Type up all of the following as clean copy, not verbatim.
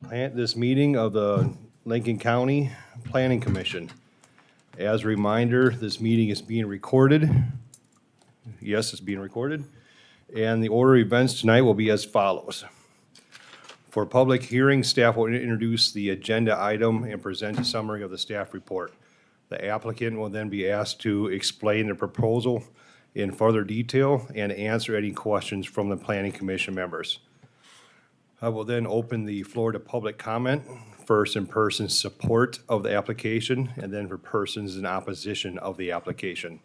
this meeting of the Lincoln County Planning Commission. As a reminder, this meeting is being recorded. Yes, it's being recorded. And the order of events tonight will be as follows. For public hearing, staff will introduce the agenda item and present a summary of the staff report. The applicant will then be asked to explain the proposal in further detail and answer any questions from the Planning Commission members. I will then open the floor to public comment, first in person support of the application, and then for persons in opposition of the application.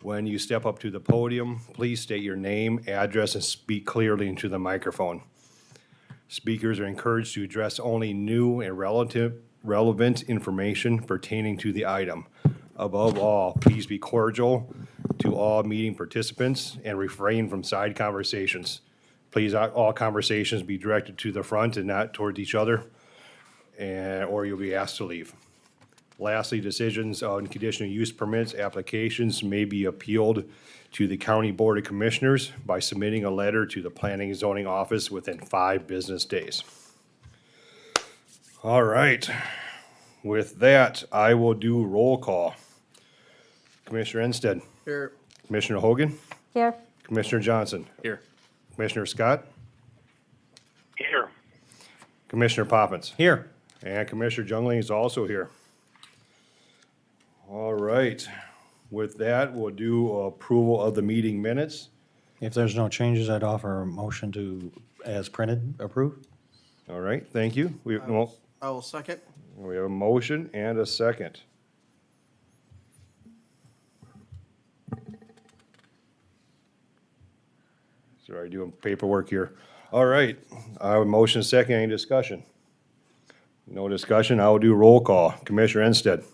When you step up to the podium, please state your name, address, and speak clearly into the microphone. Speakers are encouraged to address only new and relevant information pertaining to the item. Above all, please be cordial to all meeting participants and refrain from side conversations. Please, all conversations be directed to the front and not towards each other, or you'll be asked to leave. Lastly, decisions on conditional use permits applications may be appealed to the County Board of Commissioners by submitting a letter to the Planning and Zoning Office within 5 business days. All right. With that, I will do roll call. Commissioner Enstead. Here. Commissioner Hogan. Here. Commissioner Johnson. Here. Commissioner Scott. Here. Commissioner Poppins. Here. And Commissioner Jungling is also here. All right. With that, we'll do approval of the meeting minutes. If there's no changes, I'd offer a motion to, as printed, approve. All right, thank you. We I will second. have a motion and a second. Sorry, doing paperwork here. All right, I have a motion, second, any discussion? No discussion, I will do roll call. Commissioner Enstead.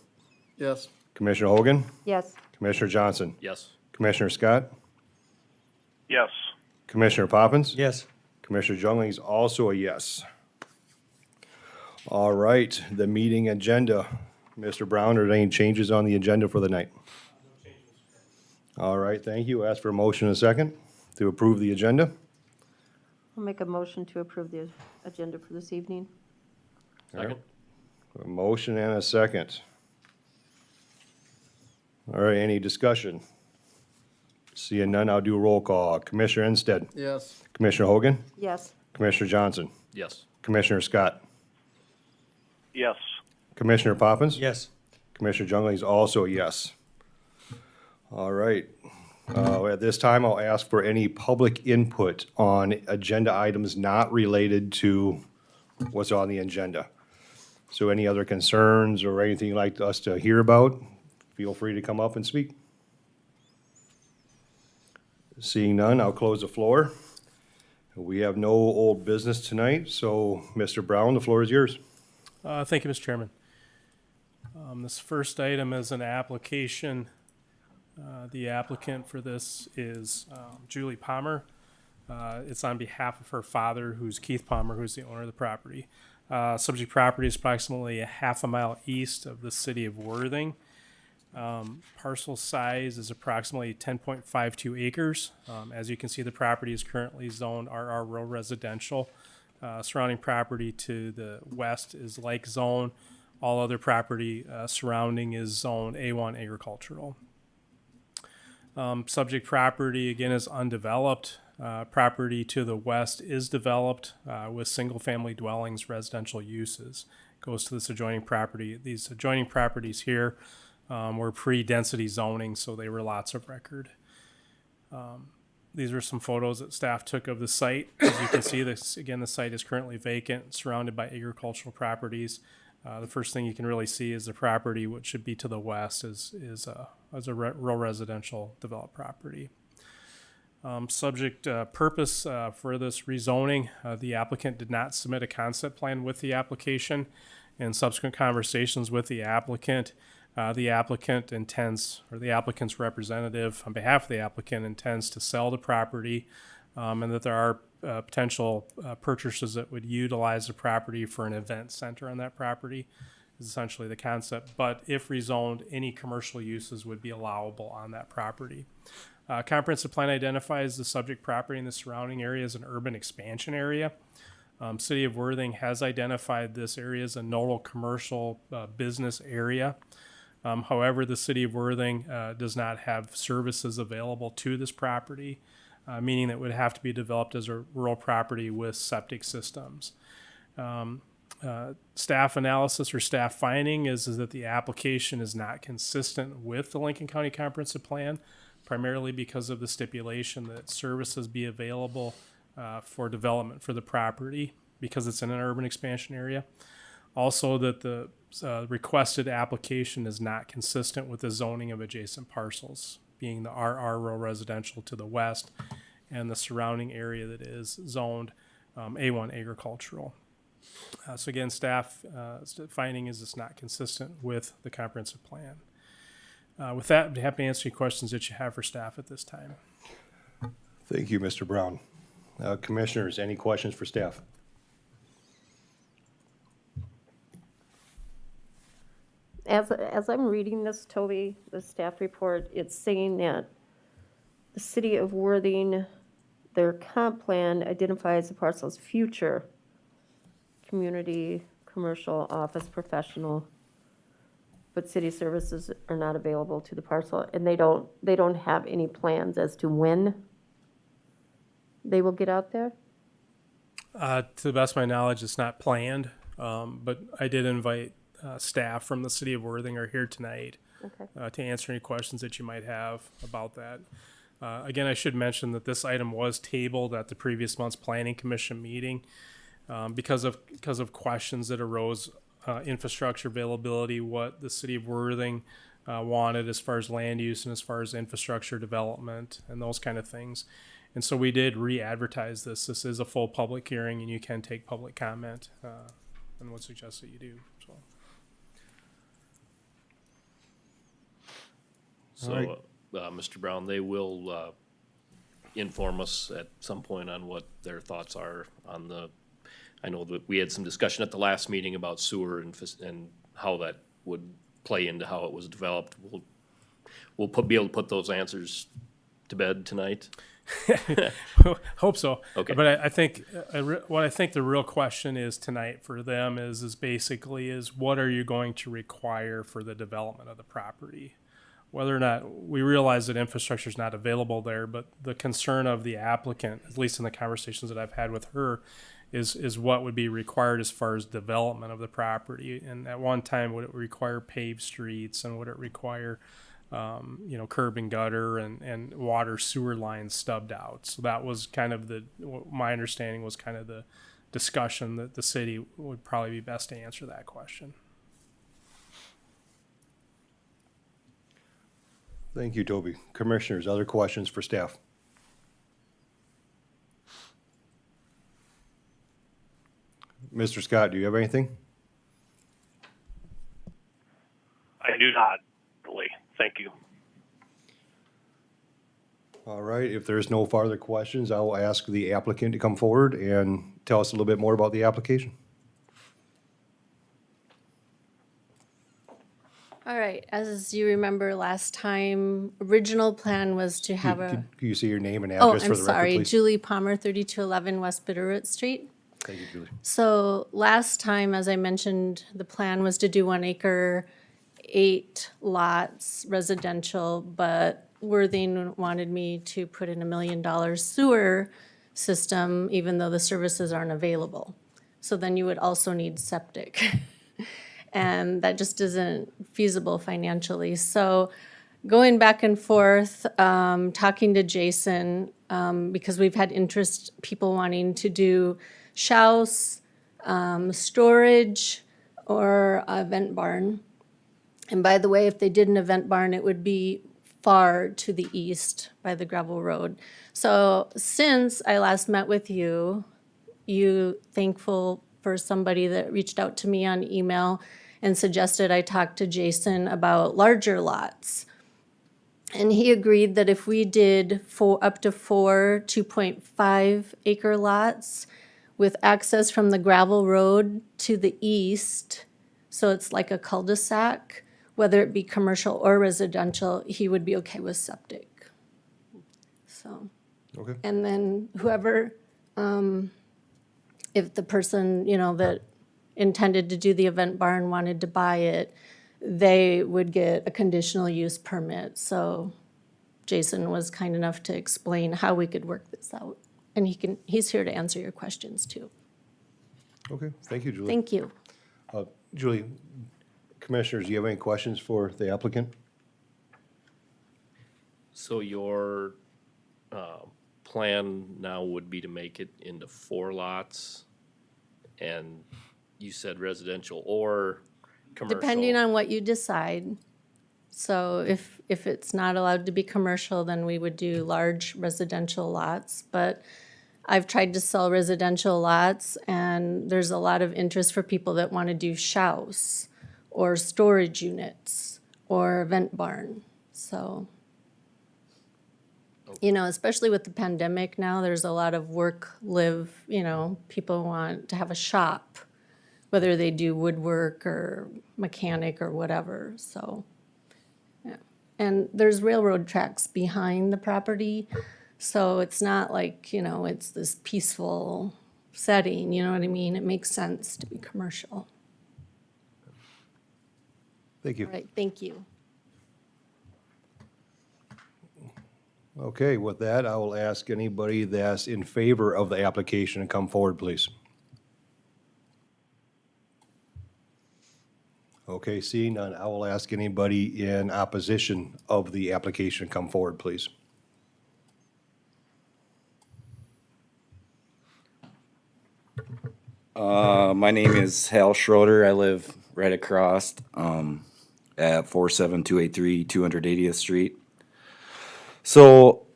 Yes. Commissioner Hogan. Yes. Commissioner Johnson. Yes. Commissioner Scott. Yes. Commissioner Poppins. Yes. Commissioner Jungling is also a yes. All right, the meeting agenda. Mr. Brown, are there any changes on the agenda for the night? No changes. All right, thank you. Ask for a motion and a second to approve the agenda. I'll make a motion to approve the agenda for this evening. Second. A motion and a second. All right, any discussion? Seeing none, I'll do a roll call. Commissioner Enstead. Yes. Commissioner Hogan. Yes. Commissioner Johnson. Yes. Commissioner Scott. Yes. Commissioner Poppins. Yes. Commissioner Jungling is also a yes. All right. At this time, I'll ask for any public input on agenda items not related to what's on the agenda. So any other concerns or anything you'd like us to hear about, feel free to come up and speak. Seeing none, I'll close the floor. We have no old business tonight, so Mr. Brown, the floor is yours. Thank you, Mr. Chairman. This first item is an application. The applicant for this is Julie Palmer. It's on behalf of her father, who's Keith Palmer, who's the owner of the property. Subject property is approximately a half a mile east of the city of Worthing. Parcel size is approximately 10.52 acres. As you can see, the property is currently zoned RR rural residential. Surrounding property to the west is like zone. All other property surrounding is zone A1 agricultural. Subject property again is undeveloped. Property to the west is developed with single family dwellings, residential uses. Goes to this adjoining property. These adjoining properties here were pre-density zoning, so they were lots of record. These are some photos that staff took of the site. As you can see, this again, the site is currently vacant, surrounded by agricultural properties. The first thing you can really see is the property, which should be to the west, is a rural residential developed property. Subject purpose for this rezoning, the applicant did not submit a concept plan with the application. In subsequent conversations with the applicant intends, or the applicant's representative on behalf of the applicant intends to sell the property, and that there are potential purchasers that would utilize the property for an event center on that property is essentially the concept. But if rezoned, any commercial uses would be allowable on that property. Comprehensive plan identifies the subject property and the surrounding area as an urban expansion area. City of Worthing has identified this area as a nodal commercial business area. However, the City of Worthing does not have services available to this property, meaning that it would have to be developed as a rural property with septic systems. Staff analysis or staff finding is that the application is not consistent with the Lincoln County Comprehensive Plan, primarily because of the stipulation that services be available for development for the property because it's in an urban expansion area. Also, that the requested application is not consistent with the zoning of adjacent parcels, being the RR rural residential to the west and the surrounding area that is zoned A1 agricultural. So again, staff finding is it's not consistent with the comprehensive plan. With that, I'd be happy to answer any questions that you have for staff at this time. Thank you, Mr. Brown. Commissioners, any questions for staff? As I'm reading this, Toby, the staff report, it's saying that the City of Worthing, their comp plan identifies the parcel's future community, commercial, office, professional, but city services are not available to the parcel, and they don't have any plans as to when they will get out there? To the best of my knowledge, it's not planned, but I did invite staff from the City of Worthing are here tonight Okay. to answer any questions that you might have about that. Again, I should mention that this item was tabled at the previous month's Planning Commission meeting because of questions that arose, infrastructure availability, what the City of Worthing wanted as far as land use and as far as infrastructure development and those kind of things. And so we did re-advertise this. This is a full public hearing, and you can take public comment, and would suggest that you do. Alright. So, Mr. Brown, they will inform us at some point on what their thoughts are on the, I know that we had some discussion at the last meeting about sewer and how that would play into how it was developed. We'll be able to put those answers to bed tonight. Hope so. Okay. But I think what I think the real question is tonight for them is basically what are you going to require for the development of the property? Whether or not we realize that infrastructure is not available there, but the concern of the applicant, at least in the conversations that I've had with her, is what would be required as far as development of the property. And at one time, would it require paved streets, and would it require curb and gutter and water sewer lines stubbed out? So that was kind of my understanding was kind of the discussion that the city would probably be best to answer that question. Thank you, Toby. Commissioners, other questions for staff? Mr. Scott, do you have anything? I do not, Lee. Thank you. All right, if there's no further questions, I will ask the applicant to come forward and tell us a little bit more about the application. All right, as you remember last time, original plan was to have a, Can you say your name and oh, address for I'm the record, sorry, please? Julie Palmer, 3211 West Bitterroot Street. Thank you, Julie. So last time, as I mentioned, the plan was to do 1 acre, 8 lots residential, but Worthing wanted me to put in $1 million sewer system, even though the services aren't available. So then you would also need septic. And that just isn't feasible financially. So going back and forth, talking to Jason, because we've had people wanting to do house, storage, or a vent barn. And by the way, if they did an event barn, it would be far to the east by the gravel road. So since I last met with you, thankful for somebody that reached out to me on email and suggested I talk to Jason about larger lots. And he agreed that if we did up to 4 2.5 acre lots with access from the gravel road to the east, so it's like a cul-de-sac, whether it be commercial or residential, he would be okay with septic. So, Okay. and then whoever if the person, you know, that intended to do the event barn wanted to buy it, they would get a conditional use permit. So Jason was kind enough to explain how we could work this out. And he's here to answer your questions too. Okay, thank you, Julie. Thank you. Julie, commissioners, do you have any questions for the applicant? So your plan now would be to make it into 4 lots? And you said residential or commercial? Depending on what you decide. So if it's not allowed to be commercial, then we would do large residential lots. But I've tried to sell residential lots, and there's a lot of interest for people that want to do shows or storage units or event barn. So, you know, especially with the pandemic now, there's a lot of work, live, you know, people want to have a shop, whether they do woodwork or mechanic or whatever, so. Yeah. And there's railroad tracks behind the property, so it's not like, you know, it's this peaceful setting, you know what I mean? It makes sense to be commercial. Thank you. All right, thank you. Okay, with that, I will ask anybody that's in favor of the application to come forward, please. Okay, seeing none, I will ask anybody in opposition of the application to come forward, please. My name is Hal Schroeder. I live right across at 47283 280th Street. So,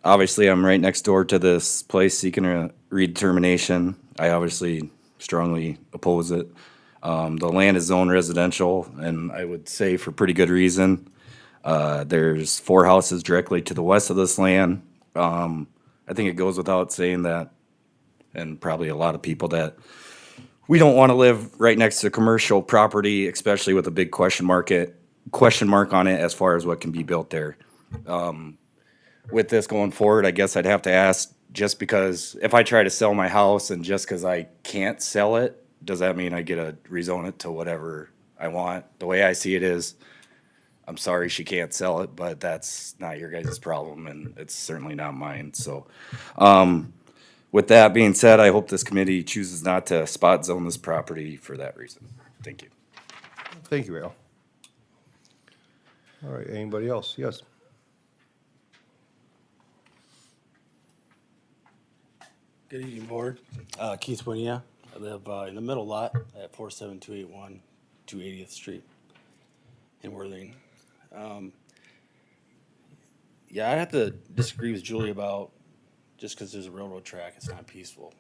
obviously, I'm right next door to this place seeking a redetermination. I obviously strongly oppose it. The land is zoned residential, and I would say for pretty good reason. There's 4 houses directly to the west of this land. I think it goes without saying that, and probably a lot of people, that we don't want to live right next to commercial property, especially with a big question mark on it as far as what can be built there. With this going forward, I guess I'd have to ask, just because if I try to sell my house and just because I can't sell it, does that mean I get to rezone it to whatever I want? The way I see it is, I'm sorry she can't sell it, but that's not your guys' problem, and it's certainly not mine. So, with that being said, I hope this committee chooses not to spot zone this property for that reason. Thank you. Thank you, Al. All right, anybody else? Yes. Good evening, Board. Keith Winia. I live in the middle lot at 47281 280th Street in Worthing. Yeah, I have to disagree with Julie about just because there's a railroad track, it's not peaceful.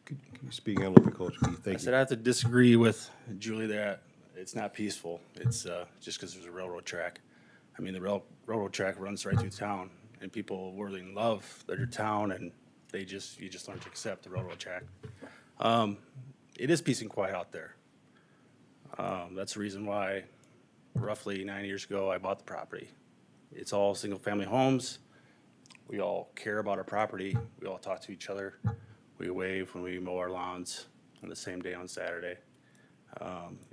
Could you speak in a little bit closer, Keith? I Thank said you. I have to disagree with Julie that it's not peaceful. It's just because there's a railroad track. I mean, the railroad track runs right through town, and people of Worthing love their town, and you just learn to accept the railroad track. It is peace and quiet out there. That's the reason why roughly 9 years ago I bought the property. It's all single-family homes. We all care about our property. We all talk to each other. We wave when we mow our lawns on the same day on Saturday.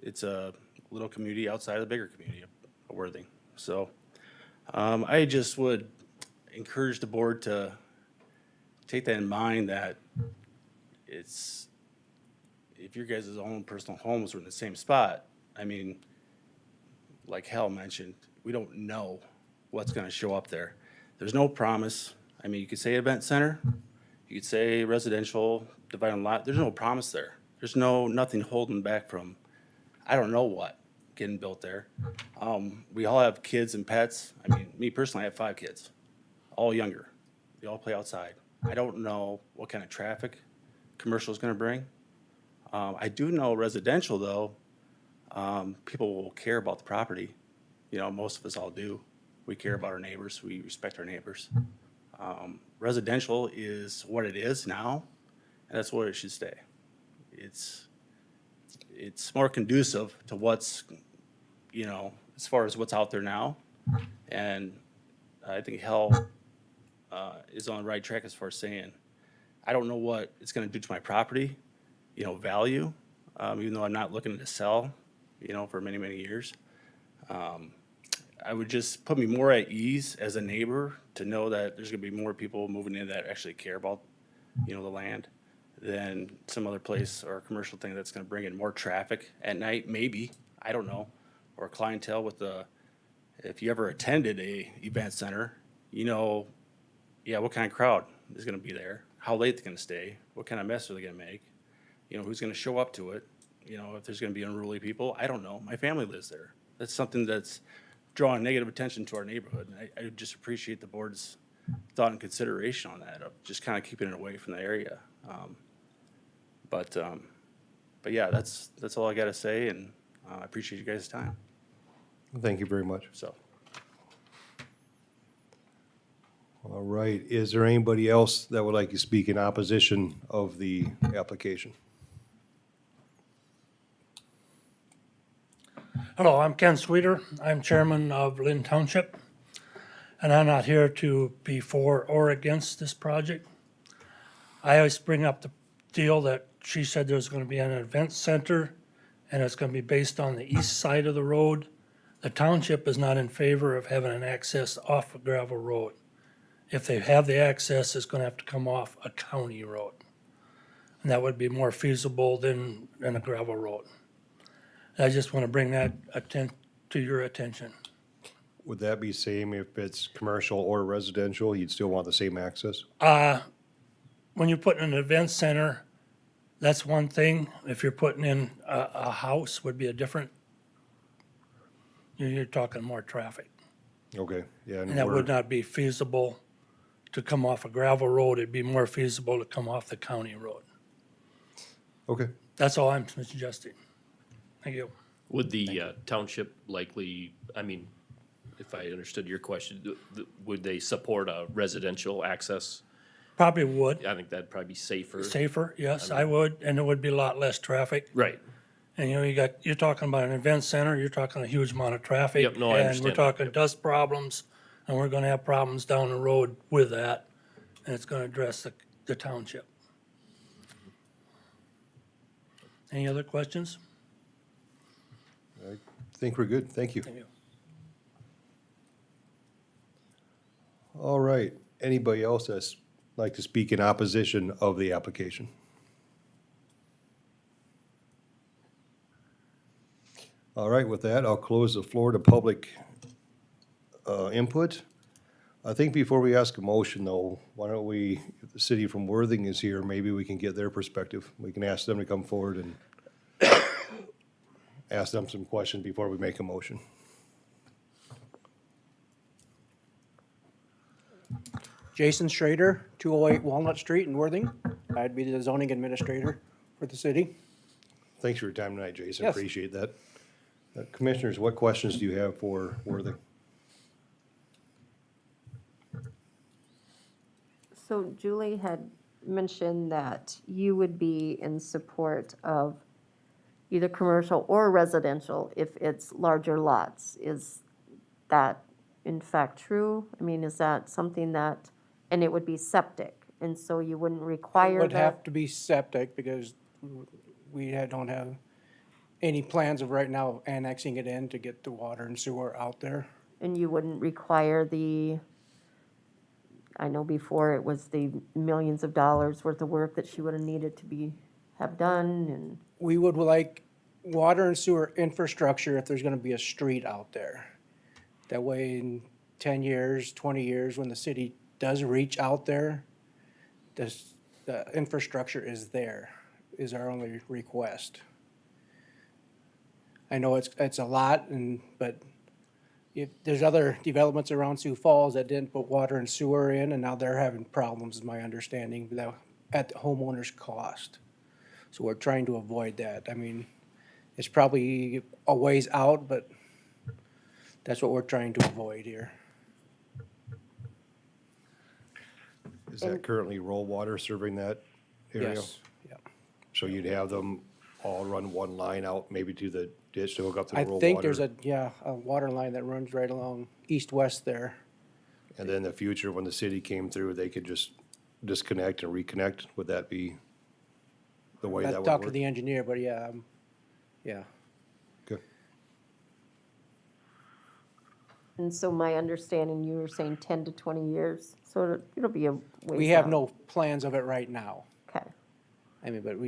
It's a little community outside of the bigger community of Worthing. So I just would encourage the board to take that in mind, that it's, if your guys' own personal homes are in the same spot, I mean, like Hal mentioned, we don't know what's gonna show up there. There's no promise. I mean, you could say event center, you could say residential, divided lot, there's no promise there. There's nothing holding back from, I don't know what, getting built there. We all have kids and pets. I mean, me personally, I have 5 kids, all younger. They all play outside. I don't know what kind of traffic commercial is gonna bring. I do know residential, though, people will care about the property. You know, most of us all do. We care about our neighbors. We respect our neighbors. Residential is what it is now, and that's where it should stay. It's more conducive to what's, you know, as far as what's out there now. And I think Hal is on the right track as far as saying I don't know what it's gonna do to my property, you know, value, even though I'm not looking to sell, you know, for many, many years. I would just put me more at ease as a neighbor to know that there's gonna be more people moving in that actually care about, you know, the land than some other place or commercial thing that's gonna bring in more traffic at night, maybe, I don't know. Or clientele with if you ever attended a event center, you know, yeah, what kind of crowd is gonna be there? How late they're gonna stay? What kind of mess are they gonna make? You know, who's gonna show up to it? You know, if there's gonna be unruly people, I don't know. My family lives there. That's something that's drawing negative attention to our neighborhood. And I just appreciate the board's thought and consideration on that, of just kind of keeping it away from the area. But yeah, that's all I gotta say, and I appreciate you guys' time, Thank you very much. so. All right, is there anybody else that would like to speak in opposition of the application? Hello, I'm Ken Sweeter. I'm chairman of Lynn Township, and I'm not here to be for or against this project. I always bring up the deal that she said there's gonna be an event center, and it's gonna be based on the east side of the road. The township is not in favor of having an access off a gravel road. If they have the access, it's gonna have to come off a county road. And that would be more feasible than a gravel road. I just want to bring that to your attention. Would that be same if it's commercial or residential? You'd still want the same access? When you put in an event center, that's one thing. If you're putting in a house, would be a different, you're talking more traffic. Okay, yeah. And that would not be feasible to come off a gravel road. It'd be more feasible to come off the county road. Okay, That's all I'm suggesting. Thank you. Would the township likely, I mean, if I understood your question, would they support a residential access? Probably would. I think that'd probably be safer. Safer, yes, I would, and it would be a lot less traffic. Right. And you know, you're talking about an event center, you're talking a huge amount of traffic. Yep, no, I And understand we're that, talking yep. dust problems, and we're gonna have problems down the road with that. And it's gonna address the township. Any other questions? I think we're good. Thank you. Thank you. All right, anybody else that's like to speak in opposition of the application? All right, with that, I'll close the floor to public input. I think before we ask a motion, though, why don't we, if the city from Worthing is here, maybe we can get their perspective. We can ask them to come forward and ask them some questions before we make a motion. Jason Schrader, 208 Walnut Street in Worthing. I'd be the zoning administrator for the city. Thanks for your time tonight, Jason. Yes. Appreciate that. Commissioners, what questions do you have for Worthing? So Julie had mentioned that you would be in support of either commercial or residential if it's larger lots. Is that in fact true? I mean, is that something that, and it would be septic, and so you wouldn't It require would have that? to be septic because don't have any plans of right now annexing it in to get the water and sewer out there. And you wouldn't require I know before it was the millions of dollars worth of work that she would have needed to have done, and We would like water and sewer infrastructure if there's gonna be a street out there. That way in 10 years, 20 years, when the city does reach out there, the infrastructure is there, is our only request. I know it's a lot, but if there's other developments around Sioux Falls that didn't put water and sewer in, and now they're having problems, is my understanding, at the homeowner's cost. So we're trying to avoid that. I mean, it's probably a ways out, but that's what we're trying to avoid here. Is that currently rural water serving that area? Yes, yeah. So you'd have them all run one line out, maybe to the ditch to hook up to the I rural water? think there's a water line that runs right along east-west there. And then in the future, when the city came through, they could just disconnect and reconnect? Would that be the way that I'll would talk to work? the engineer, but yeah, yeah. Okay. And so my understanding, you were saying 10 to 20 years, so it'll be a ways We have out. no plans of it right now. Okay, I mean, but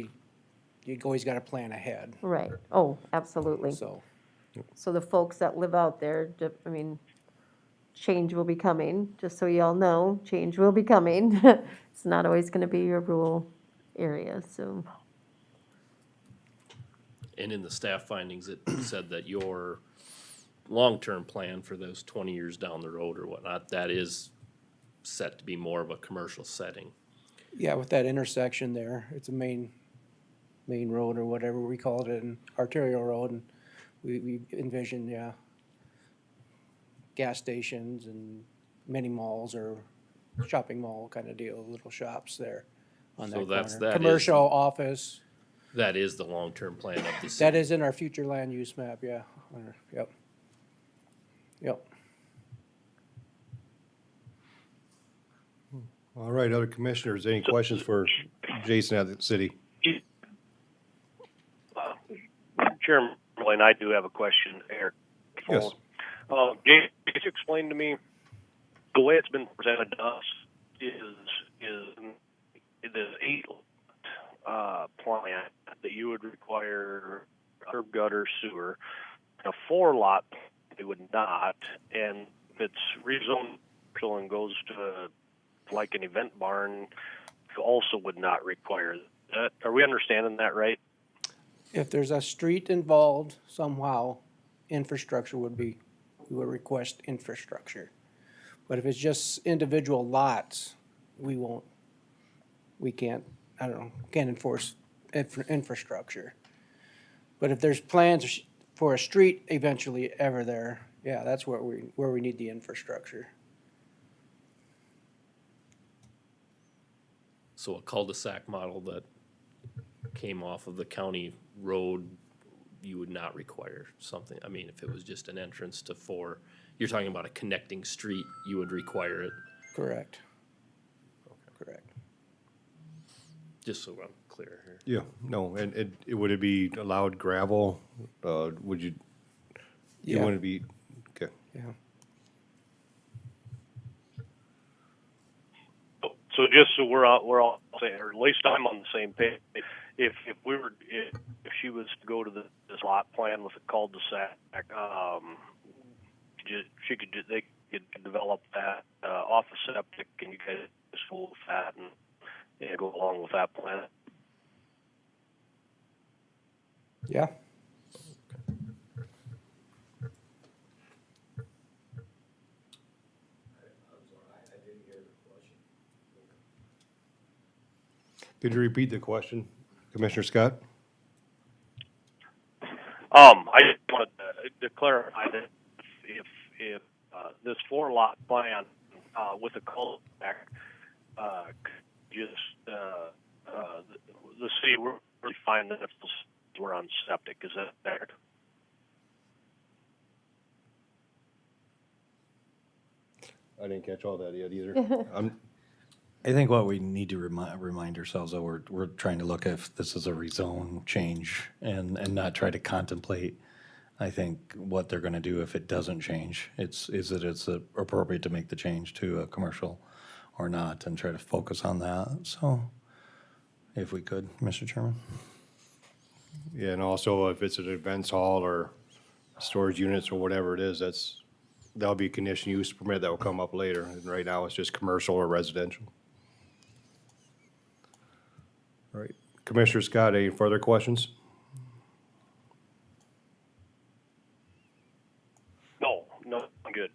you always gotta plan ahead, right. Oh, absolutely. so. So the folks that live out there, I mean, change will be coming, just so you all know, change will be coming. It's not always gonna be your rural area, so. And in the staff findings, it said that your long-term plan for those 20 years down the road or whatnot, that is set to be more of a commercial setting. Yeah, with that intersection there, it's a main road or whatever we called it, an arterial road, and we envisioned, yeah, gas stations and mini malls or shopping mall kind of deal, little shops there on that So that's- corner. that is- Commercial, office, That is the long-term plan of the city. that is in our future land use map, yeah, yep. Yep. All right, other commissioners, any questions for Jason at the city? Chairman, and I do have a question, Eric. Yes. Jason, could you explain to me, the way it's been presented to us is this 8 plan that you would require curb, gutter, sewer, and a 4 lot it would not, and if it's rezoned and goes to like an event barn, it also would not require that. Are we understanding that right? If there's a street involved somehow, infrastructure we would request infrastructure. But if it's just individual lots, we can't enforce infrastructure. But if there's plans for a street eventually ever there, yeah, that's where we need the infrastructure. So a cul-de-sac model that came off of the county road, you would not require something. I mean, if it was just an entrance to 4, you're talking about a connecting street, you would require it, Correct. Correct. just so I'm clear here. Yeah, no, and would it be allowed gravel? Would you Yeah. wouldn't be, okay. Yeah. So just so we're all saying, or at least I'm on the same page. If she was to go to this lot plan with a cul-de-sac, they could develop that off the septic, and you guys just full of that and go along with that plan. Yeah. Could you repeat the question, Commissioner Scott? I just wanted to clarify that if this 4 lot plan with a cul-de-sac, just the city will really find that if we're on septic, is that fair? I didn't catch all that yet either. I think what we need to remind ourselves that we're trying to look if this is a rezone change and not try to contemplate, I think, what they're gonna do if it doesn't change. It's appropriate to make the change to a commercial or not and try to focus on that. So if we could, Mr. Chairman. Yeah, and also if it's an events hall or storage units or whatever it is, that'll be a conditional use permit that will come up later. And right now, it's just commercial or residential. All right, Commissioner Scott, any further questions? No, I'm good.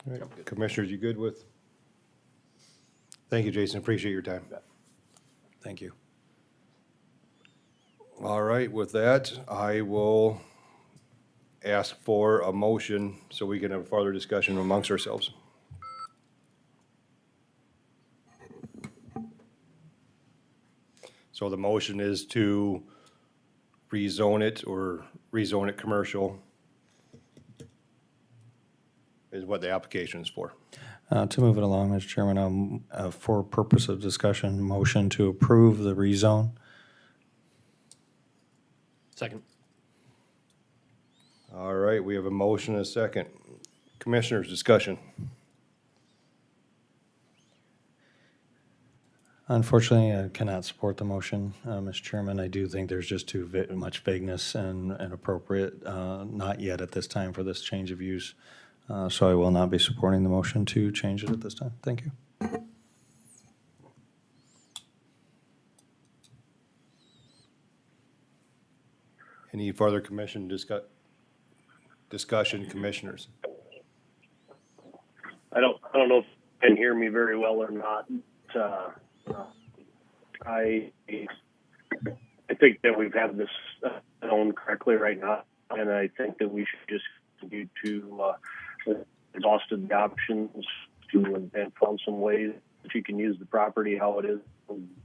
All right, Commissioners, you good with? Thank you, Jason, appreciate your time. Thank you. All right, with that, I will ask for a motion so we can have further discussion amongst ourselves. So the motion is to rezone it commercial is what the application is for. To move it along, Mr. Chairman, for purpose of discussion, motion to approve the rezone. Second. All right, we have a motion and a second. Commissioners, discussion. Unfortunately, I cannot support the motion, Mr. Chairman. I do think there's just too much vagueness and inappropriate, not yet at this time for this change of use. So I will not be supporting the motion to change it at this time. Thank you. Any further commission discussion, commissioners? I don't know if you can hear me very well or not. I think that we've had this known correctly right now, and I think that we should just continue to exhausted the options to and found some ways that you can use the property how it is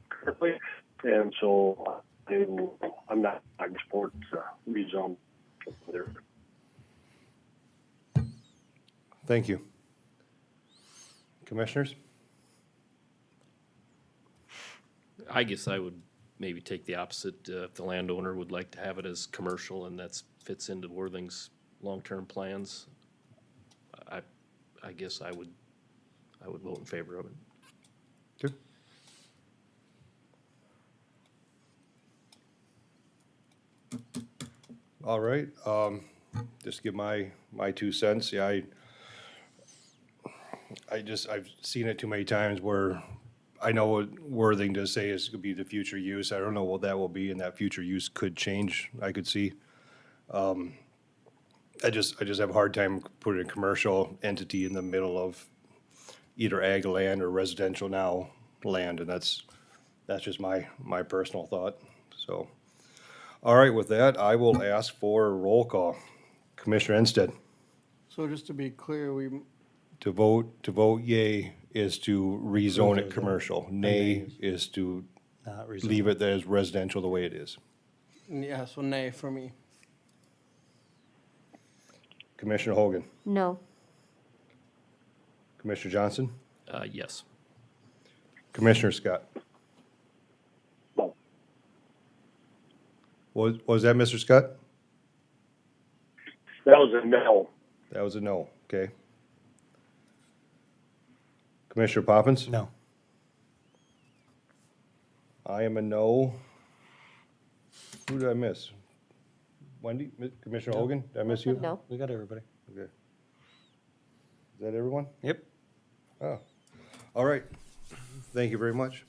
currently, and so I'm not in support rezone there. Thank you. Commissioners? I guess I would maybe take the opposite. If the landowner would like to have it as commercial and that fits into Worthing's long-term plans, I guess I would vote in favor of it. Good. All right, just give my 2 cents. Yeah, I've seen it too many times where I know what Worthing does say is gonna be the future use. I don't know what that will be, and that future use could change, I could see. I just have a hard time putting a commercial entity in the middle of either ag land or residential now land, and that's just my personal thought, so. All right, with that, I will ask for a roll call. Commissioner Ensted, So just to be clear, to vote yea is to rezone it commercial. Nay is to Not leave it as residential the way it is. yeah, so nay for me. Commissioner Hogan, No. Commissioner Johnson, Yes. Commissioner Scott. Was that Mr. Scott? That was a no. That was a no, okay. Commissioner Poppins? No. I am a no. Who did I miss? Wendy? Commissioner Hogan? Did I miss you? No. We got everybody. Okay. Is that everyone? Yep. Oh, all right. Thank you very much.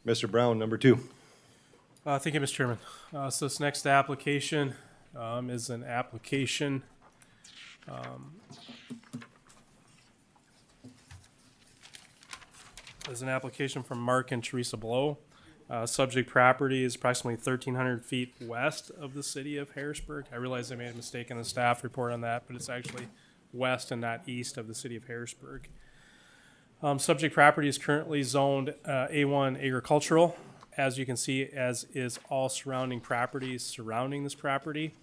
Mr. Brown, number 2. Thank you, Mr. Chairman. So this next application is an application from Mark and Teresa Blow. Subject property is approximately 1,300 feet west of the city of Harrisburg. I realize I made a mistake in the staff report on that, but it's actually west and not east of the city of Harrisburg. Subject property is currently zoned A1 agricultural, as you can see, as is all surrounding properties surrounding this property.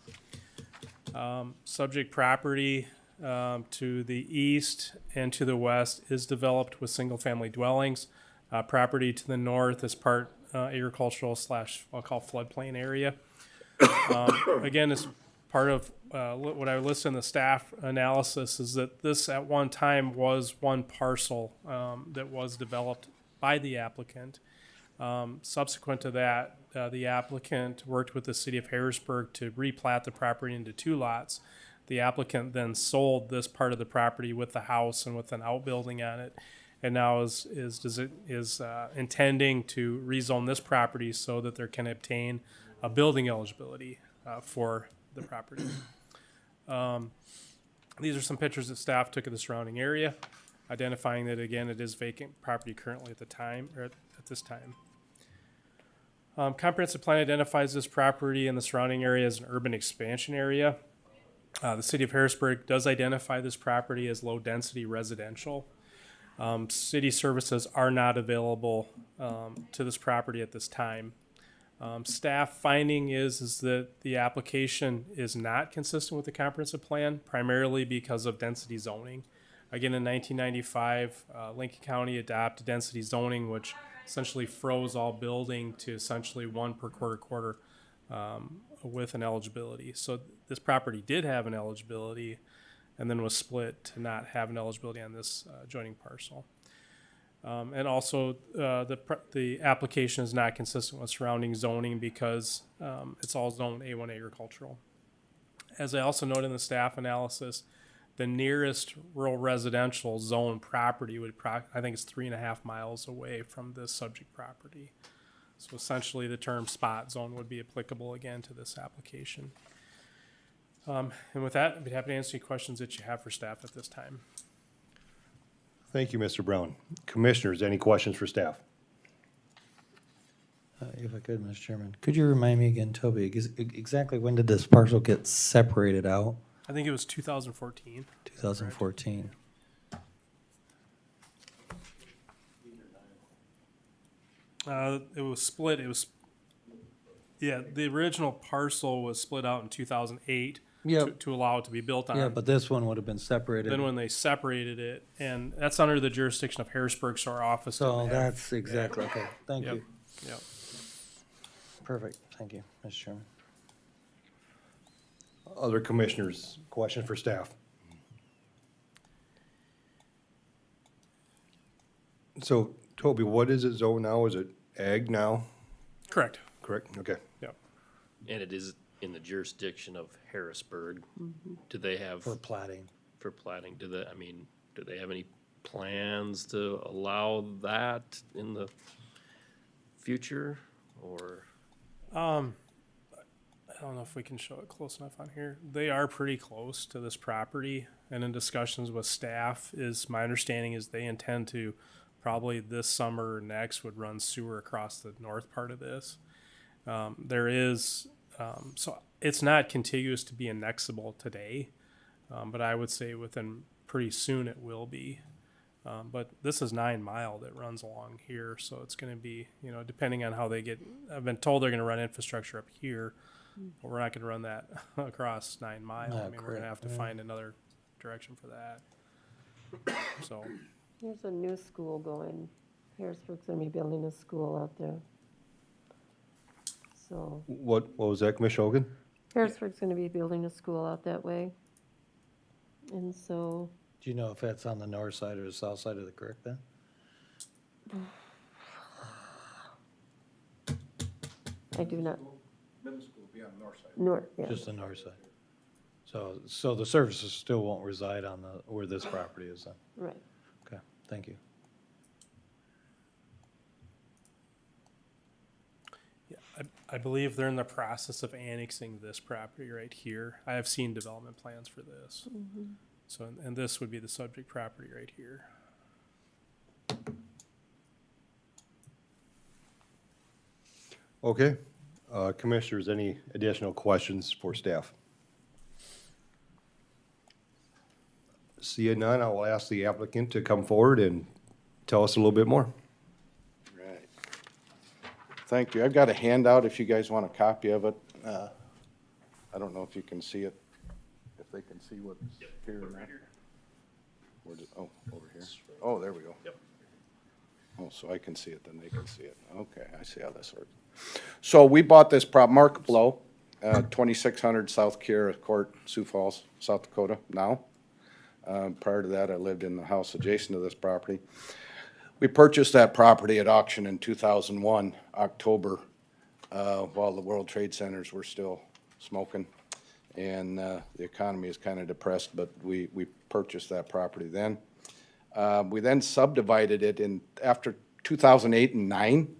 Subject property to the east and to the west is developed with single-family dwellings. Property to the north is part agricultural / I'll call floodplain area. Again, as part of what I listed in the staff analysis is that this at one time was one parcel that was developed by the applicant. Subsequent to that, the applicant worked with the city of Harrisburg to replat the property into 2 lots. The applicant then sold this part of the property with the house and with an outbuilding on it, and now is intending to rezone this property so that there can obtain a building eligibility for the property. These are some pictures that staff took of the surrounding area, identifying that again it is vacant property currently at the time or at this time. Comprehensive plan identifies this property and the surrounding area as an urban expansion area. The city of Harrisburg does identify this property as low density residential. City services are not available to this property at this time. Staff finding is that the application is not consistent with the comprehensive plan, primarily because of density zoning. Again, in 1995, Lincoln County adopted density zoning, which essentially froze all building to essentially 1 per quarter with an eligibility. So this property did have an eligibility and then was split to not have an eligibility on this adjoining parcel. And also, the application is not consistent with surrounding zoning because it's all zoned A1 agricultural. As I also noted in the staff analysis, the nearest rural residential zone property would, I think it's 3.5 miles away from this subject property. So essentially, the term spot zone would be applicable again to this application. And with that, I'd be happy to answer any questions that you have for staff at this time. Thank you, Mr. Brown. Commissioners, any questions for staff? If I could, Mr. Chairman, could you remind me again, Toby, exactly when did this parcel get separated out? I think it was 2014. 2014. It was split. The original parcel was split out in 2008 Yep. to allow it to be built on. Yeah, but this one would have been separated. Then when they separated it, and that's under the jurisdiction of Harrisburg, so our office. So didn't have- that's exactly, okay, thank Yep. you. Yep. Perfect, thank you, Mr. Chairman. Other commissioners, question for staff? So, Toby, what is it zone now? Is it ag now? Correct. Correct? Okay. Yep. And it is in the jurisdiction of Harrisburg. Do they have, For plating. for plating, do they have any plans to allow that in the future, or? I don't know if we can show it close enough on here. They are pretty close to this property, and in discussions with staff, is my understanding is they intend to probably this summer or next would run sewer across the north part of this. There is, so it's not contiguous to be annexable today, but I would say within pretty soon it will be. But this is 9 mile that runs along here, so it's going to be, depending on how they get. I've been told they're going to run infrastructure up here, but we're not going to run that across 9 mile. Not I mean, we're going to have to correct, yeah. find another direction for that. So, There's a new school going. Harrisburg's gonna be building a school out there. So What was that, Commissioner Hogan? Harrisburg's gonna be building a school out that way. And so, Do you know if that's on the north side or the south side of the creek then? I do not. Middle school will be on the north side. North, yeah. Just the north side. So the services still won't reside on where this property is then? Right. Okay, thank you. yeah, I believe they're in the process of annexing this property right here. I have seen development plans for this. So, and this would be the subject property right here. Okay. Commissioners, any additional questions for staff? Seeing none, I will ask the applicant to come forward and tell us a little bit more. Right. Thank you. I've got a handout if you guys want a copy of it. I don't know if you can see it, if they can see what's here and there. Oh, over here. Oh, there we go. Yep. Oh, so I can see it, then they can see it. Okay, I see how this works. So we bought this Mark Blow, 2600 South Kiera Court, Sioux Falls, South Dakota now. Prior to that, I lived in the house adjacent to this property. We purchased that property at auction in 2001, October, while the World Trade Centers were still smoking. And the economy is kind of depressed, but we purchased that property then. We then subdivided it after 2008 and 9,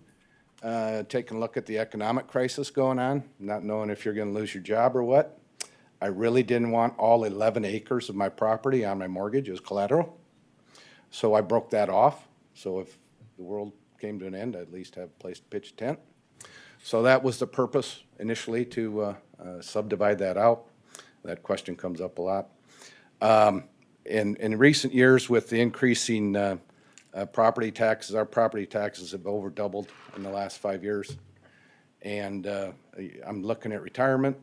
taking a look at the economic crisis going on, not knowing if you're going to lose your job or what. I really didn't want all 11 acres of my property on my mortgage as collateral. So I broke that off. So if the world came to an end, I'd at least have a place to pitch a tent. So that was the purpose initially, to subdivide that out. That question comes up a lot. In recent years, with the increasing property taxes, our property taxes have over doubled in the last 5 years. And I'm looking at retirement.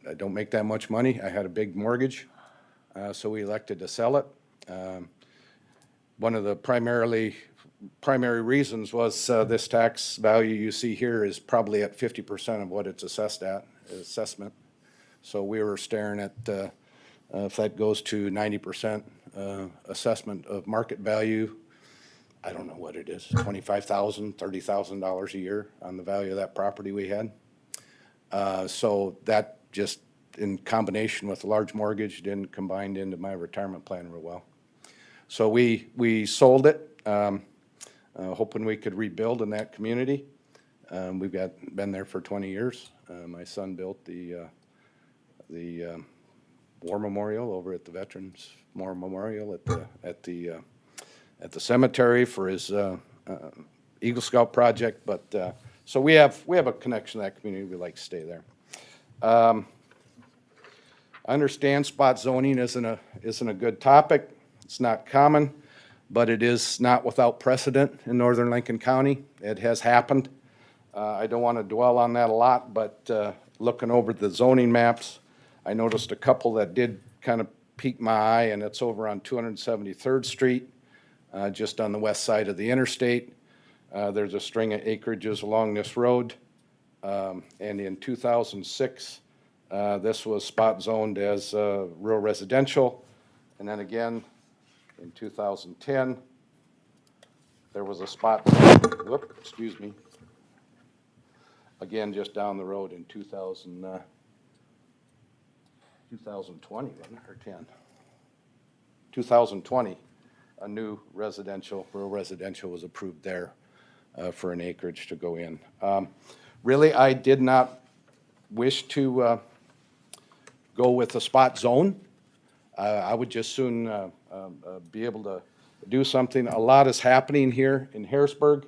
I don't make that much money. I had a big mortgage. so we elected to sell it. One of the primary reasons was this tax value you see here is probably at 50% of what it's assessed at, assessment. So we were staring at, if that goes to 90% assessment of market value, I don't know what it is, $25,000, $30,000 a year on the value of that property we had. So that just, in combination with a large mortgage, didn't combine into my retirement plan real well. So we sold it, hoping we could rebuild in that community. We've been there for 20 years. My son built the War Memorial over at the Veterans War Memorial at the cemetery for his Eagle Scout project. But so we have a connection to that community. We like to stay there. I understand spot zoning isn't a good topic. It's not common, but it is not without precedent in northern Lincoln County. It has happened. I don't want to dwell on that a lot, but looking over the zoning maps, I noticed a couple that did kind of pique my eye, and it's over on 273rd Street, just on the west side of the interstate. There's a string of acreages along this road, and in 2006, this was spot zoned as rural residential, and then again, in 2010, there was a spot, excuse me, again, just down the road in 2020, wasn't it, or 10? 2020, a new rural residential was approved there for an acreage to go in. Really, I did not wish to go with a spot zone. I would just soon be able to do something. A lot is happening here in Harrisburg.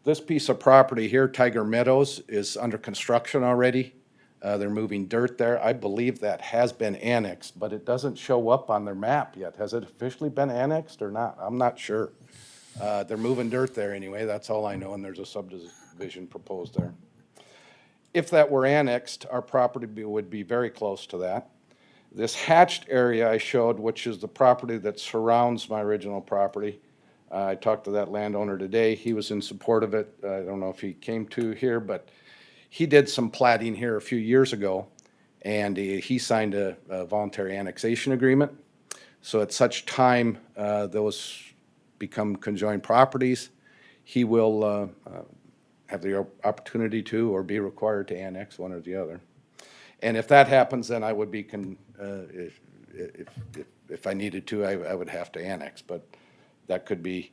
This piece of property here, Tiger Meadows, is under construction already. They're moving dirt there. I believe that has been annexed, but it doesn't show up on their map yet. Has it officially been annexed or not? I'm not sure. They're moving dirt there anyway. That's all I know, and there's a subdivision proposed there. If that were annexed, our property would be very close to that. This hatched area I showed, which is the property that surrounds my original property, I talked to that landowner today. He was in support of it. I don't know if he came to here, but he did some platting here a few years ago, and he signed a voluntary annexation agreement. So at such time those become conjoined properties, he will have the opportunity to or be required to annex one or the other. And if that happens, then I would be, if I needed to, I would have to annex. But that could be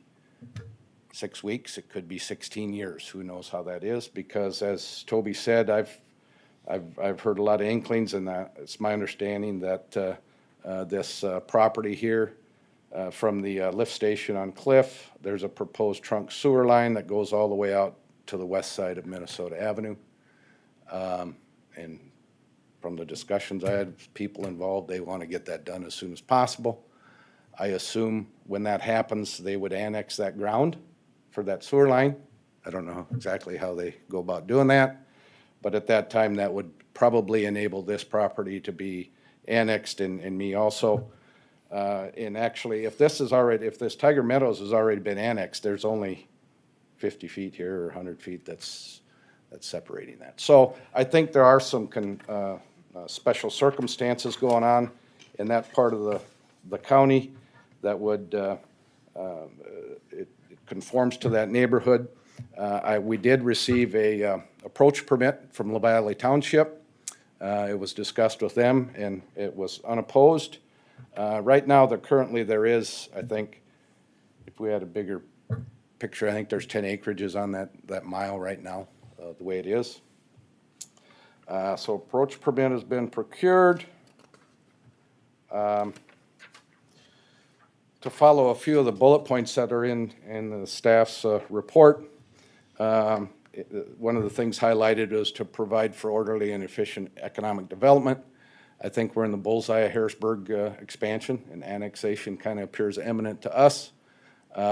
6 weeks, it could be 16 years. Who knows how that is? Because as Toby said, I've heard a lot of inklings, and that it's my understanding that this property here from the lift station on Cliff, there's a proposed trunk sewer line that goes all the way out to the west side of Minnesota Avenue. And from the discussions I had with people involved, they want to get that done as soon as possible. I assume when that happens, they would annex that ground for that sewer line. I don't know exactly how they go about doing that, but at that time, that would probably enable this property to be annexed and me also. And actually, if this Tiger Meadows has already been annexed, there's only 50 feet here or 100 feet that's separating that. So I think there are some special circumstances going on in that part of the county that would, it conforms to that neighborhood. We did receive a approach permit from La Valley Township. It was discussed with them and it was unopposed. Right now, currently there is, I think, if we had a bigger picture, I think there's 10 acreages on that mile right now, the way it is. So approach permit has been procured. To follow a few of the bullet points that are in the staff's report, one of the things highlighted is to provide for orderly and efficient economic development. I think we're in the bullseye of Harrisburg expansion, and annexation kind of appears imminent to us.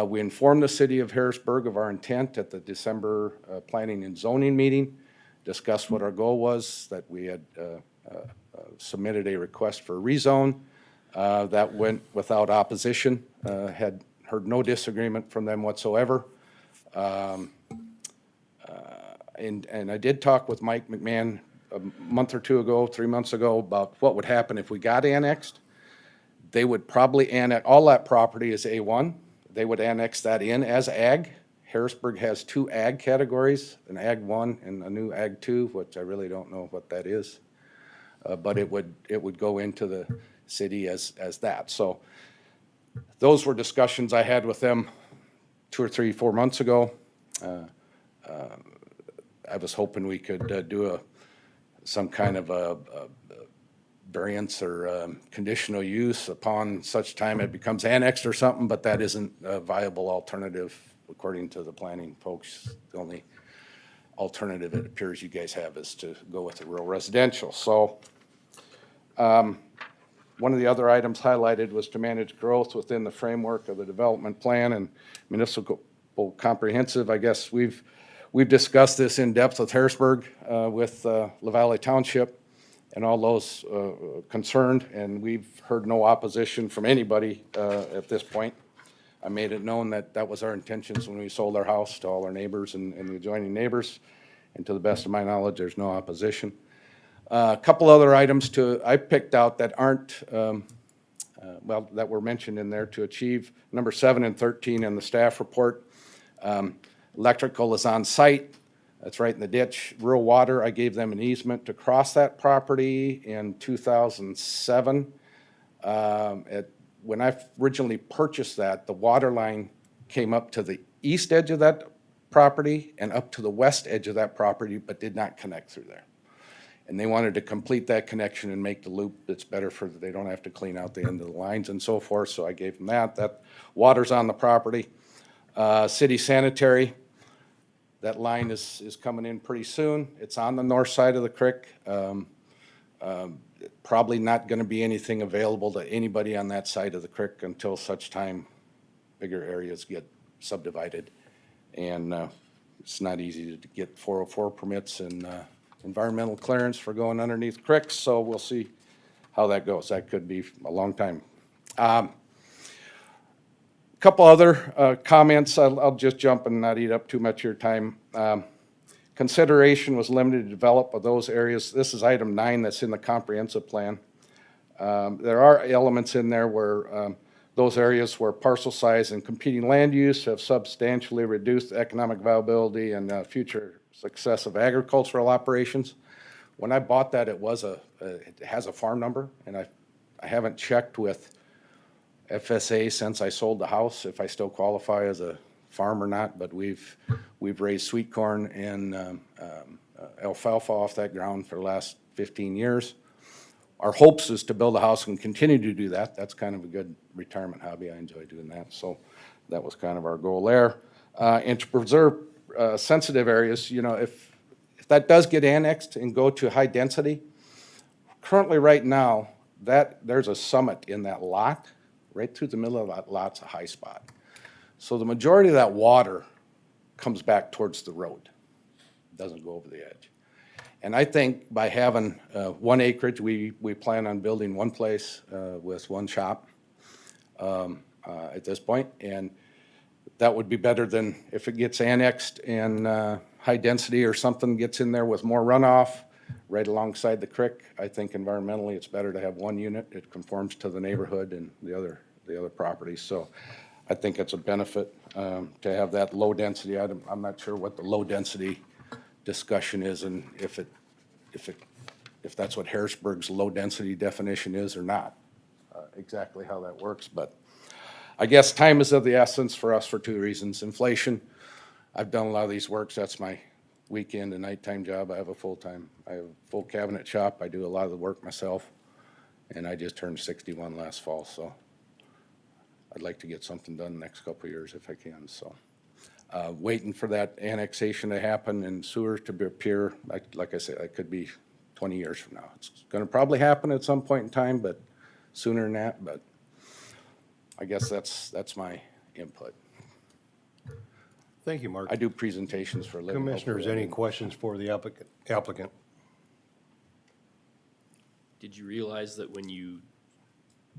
We informed the city of Harrisburg of our intent at the December planning and zoning meeting, discussed what our goal was, that we had submitted a request for a rezone. That went without opposition, had heard no disagreement from them whatsoever. And I did talk with Mike McMahon a month or two ago, 3 months ago, about what would happen if we got annexed. They would probably annex, all that property is A1. They would annex that in as ag. Harrisburg has 2 ag categories, an Ag 1 and a new Ag 2, which I really don't know what that is. But it would go into the city as that. So those were discussions I had with them 2 or 3, 4 months ago. I was hoping we could do some kind of a variance or conditional use upon such time it becomes annexed or something, but that isn't a viable alternative according to the planning folks. The only alternative it appears you guys have is to go with the rural residential. So one of the other items highlighted was to manage growth within the framework of the development plan and municipal comprehensive. I guess we've discussed this in depth with Harrisburg, with La Valley Township and all those concerned, and we've heard no opposition from anybody at this point. I made it known that that was our intentions when we sold our house to all our neighbors and the adjoining neighbors, and to the best of my knowledge, there's no opposition. A couple other items I picked out that aren't, that were mentioned in there to achieve number 7 and 13 in the staff report. Electrical is on site. That's right in the ditch. Rural water, I gave them an easement to cross that property in 2007. When I originally purchased that, the water line came up to the east edge of that property and up to the west edge of that property, but did not connect through there. And they wanted to complete that connection and make the loop that's better for, they don't have to clean out the end of the lines and so forth, so I gave them that. That water's on the property. City sanitary, that line is coming in pretty soon. It's on the north side of the creek. Probably not gonna be anything available to anybody on that side of the creek until such time bigger areas get subdivided. And it's not easy to get 404 permits and environmental clearance for going underneath creeks, so we'll see how that goes. That could be a long time. Couple other comments. I'll just jump and not eat up too much of your time. Consideration was limited to develop of those areas. This is item 9 that's in the comprehensive plan. There are elements in there where those areas where parcel size and competing land use have substantially reduced economic viability and future success of agricultural operations. When I bought that, it has a farm number, and I haven't checked with FSA since I sold the house, if I still qualify as a farm or not, but we've raised sweet corn and alfalfa off that ground for the last 15 years. Our hopes is to build a house and continue to do that. That's kind of a good retirement hobby. I enjoy doing that, so that was kind of our goal there. And to preserve sensitive areas, you know, if that does get annexed and go to high density, currently right now, there's a summit in that lot. Right through the middle of that lot's a high spot. So the majority of that water comes back towards the road. It doesn't go over the edge. And I think by having 1 acreage, we plan on building one place with one shop at this point. And that would be better than if it gets annexed and high density or something gets in there with more runoff right alongside the creek. I think environmentally it's better to have one unit. It conforms to the neighborhood and the other properties. So I think it's a benefit to have that low density. I'm not sure what the low density discussion is and if that's what Harrisburg's low density definition is or not, exactly how that works. But I guess time is of the essence for us for 2 reasons. Inflation. I've done a lot of these works. That's my weekend and nighttime job. I have a full cabinet shop. I do a lot of the work myself, and I just turned 61 last fall, so I'd like to get something done the next couple of years if I can. So waiting for that annexation to happen and sewer to appear, like I said, it could be 20 years from now. It's going to probably happen at some point in time, but sooner than that. But I guess that's my input. Thank you, Mark. I do presentations for a living. Commissioners, any questions for the applicant? Did you realize that when you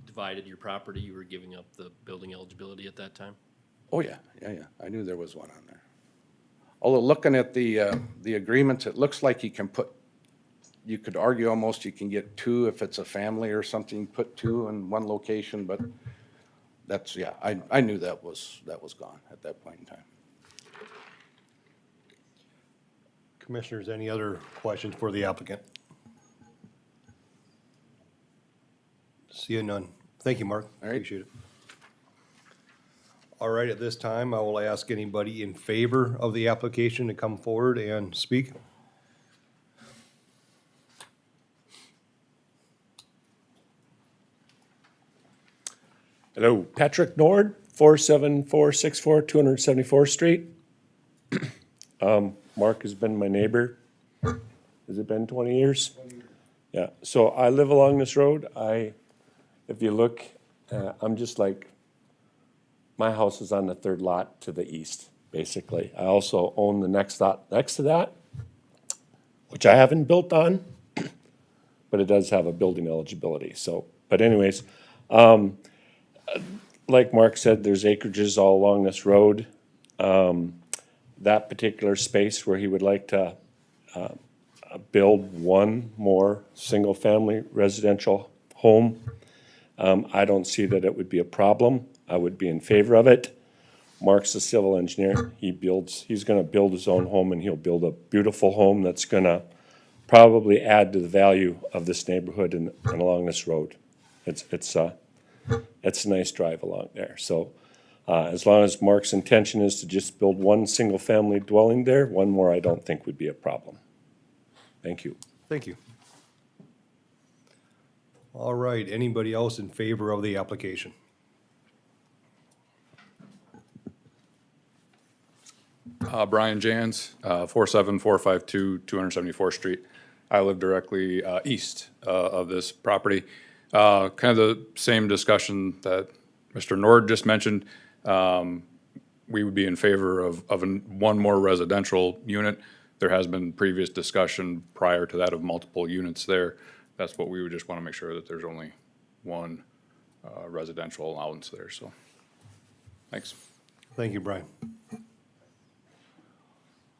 divided your property, you were giving up the building eligibility at that time? Oh, yeah, I knew there was one on there. Although looking at the agreements, it looks like you could argue almost you can get two if it's a family or something, put two in one location, but that's, yeah, I knew that was gone at that point in time. Commissioners, any other questions for the applicant? Seeing none. Thank you, Mark. All right. Appreciate it. All right, at this time, I will ask anybody in favor of the application to come forward and speak. Hello, Patrick Nord, 47464 274th Street. Mark has been my neighbor. Has it been 20 years? Yeah, so I live along this road. If you look, I'm just like, my house is on the third lot to the east, basically. I also own the next lot next to that, which I haven't built on, but it does have a building eligibility, so, but anyways, like Mark said, there's acreages all along this road. That particular space where he would like to build one more single-family residential home, I don't see that it would be a problem. I would be in favor of it. Mark's a civil engineer. He's gonna build his own home, and he'll build a beautiful home that's gonna probably add to the value of this neighborhood and along this road. It's a nice drive along there. So as long as Mark's intention is to just build one single-family dwelling there, one more I don't think would be a problem. Thank you. Thank you. All right, anybody else in favor of the application? Brian Jans, 47452 274th Street. I live directly east of this property. Kind of the same discussion that Mr. Nord just mentioned. We would be in favor of one more residential unit. There has been previous discussion prior to that of multiple units there. That's what we would just want to make sure that there's only one residential allowance there, so. Thanks. Thank you, Brian.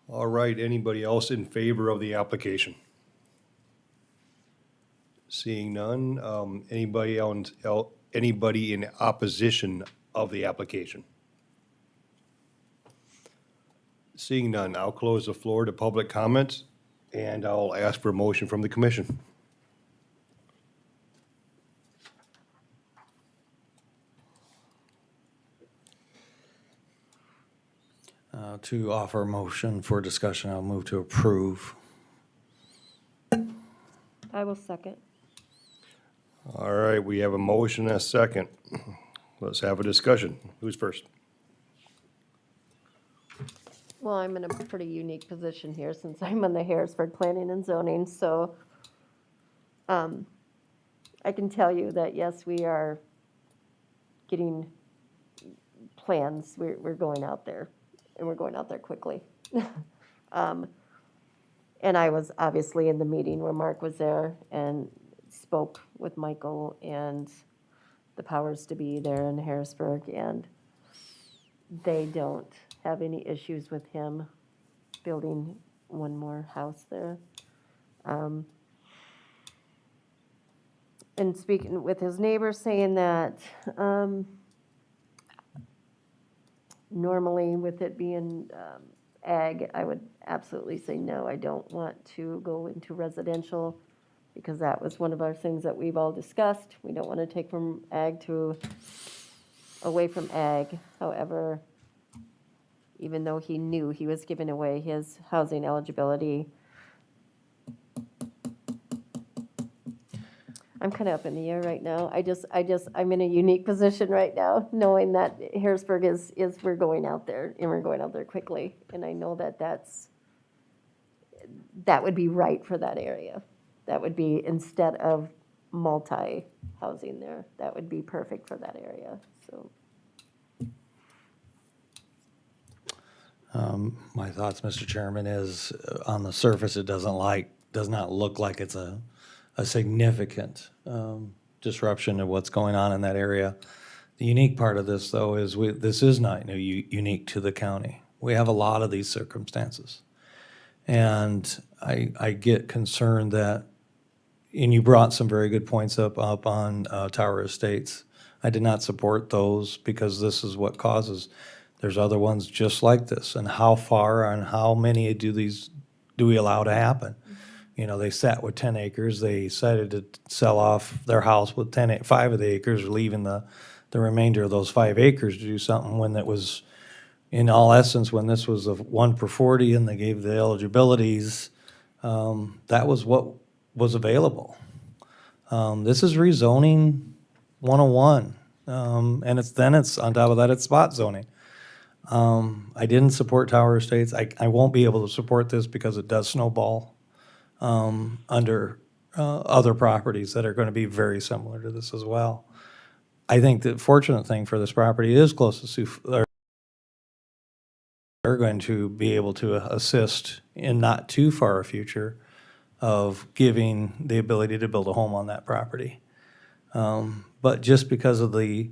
All right, anybody else in favor of the application? Seeing none, anybody in opposition of the application? Seeing none, I'll close the floor to public comments, and I'll ask for a motion from the commission. To offer a motion for discussion, I'll move to approve. I will second. All right, we have a motion and a second. Let's have a discussion. Who's first? Well, I'm in a pretty unique position here since I'm on the Harrisburg Planning and Zoning, so I can tell you that, yes, we are getting plans. We're going out there, and we're going out there quickly. And I was obviously in the meeting where Mark was there and spoke with Michael and the powers to be there in Harrisburg, and they don't have any issues with him building one more house there. And speaking with his neighbor, saying that normally with it being ag, I would absolutely say no, I don't want to go into residential, because that was one of our things that we've all discussed. We don't want to take from ag to away from ag. However, even though he knew he was giving away his housing eligibility, I'm kind of up in the air right now. I'm in a unique position right now, knowing that Harrisburg is we're going out there, and we're going out there quickly. And I know that that would be right for that area. That would be, instead of multi-housing there, that would be perfect for that area, so. My thoughts, Mr. Chairman, is on the surface, it does not look like it's a significant disruption of what's going on in that area. The unique part of this, though, is this is not unique to the county. We have a lot of these circumstances. And I get concerned that, and you brought some very good points up on Tower Estates. I did not support those because this is what causes, there's other ones just like this. And how far and how many do we allow to happen? You know, they sat with 10 acres. They decided to sell off their house with 5 of the acres, leaving the remainder of those 5 acres to do something when that was, in all essence, when this was a 1 per 40 and they gave the eligibilities, that was what was available. This is rezoning 101. And it's on top of that, it's spot zoning. I didn't support Tower Estates. I won't be able to support this because it does snowball under other properties that are going to be very similar to this as well. I think the fortunate thing for this property is close to Sioux. They're going to be able to assist in not too far a future of giving the ability to build a home on that property. But just because of the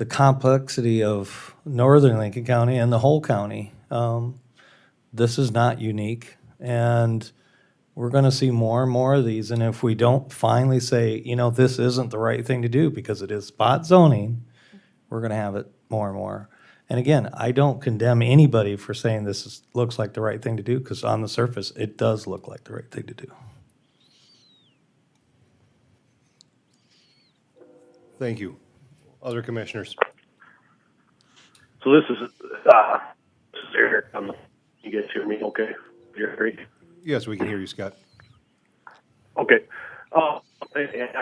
complexity of northern Lincoln County and the whole county, this is not unique. And we're going to see more and more of these. And if we don't finally say, you know, this isn't the right thing to do because it is spot zoning, we're going to have it more and more. And again, I don't condemn anybody for saying looks like the right thing to do, because on the surface, it does look like the right thing to do. Thank you. Other commissioners? So this is Eric. You guys hear me okay? Eric? Yes, we can hear you, Scott. Okay. I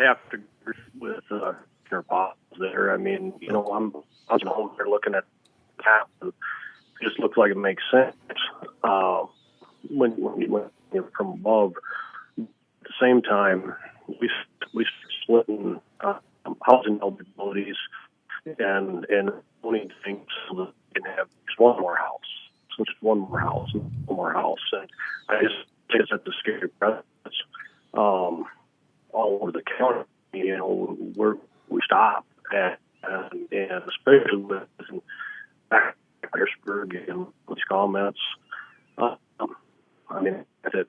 have to agree with your boss there. I mean, you know, I'm home there looking at the map. It just looks like it makes sense when you're from above. At the same time, we splitting housing eligibilities and owning things so that we can have just one more house. So just one more house and one more house. And I just think it's at the scary presence all over the county. You know, we stop and especially with Harrisburg and these comments. I mean, that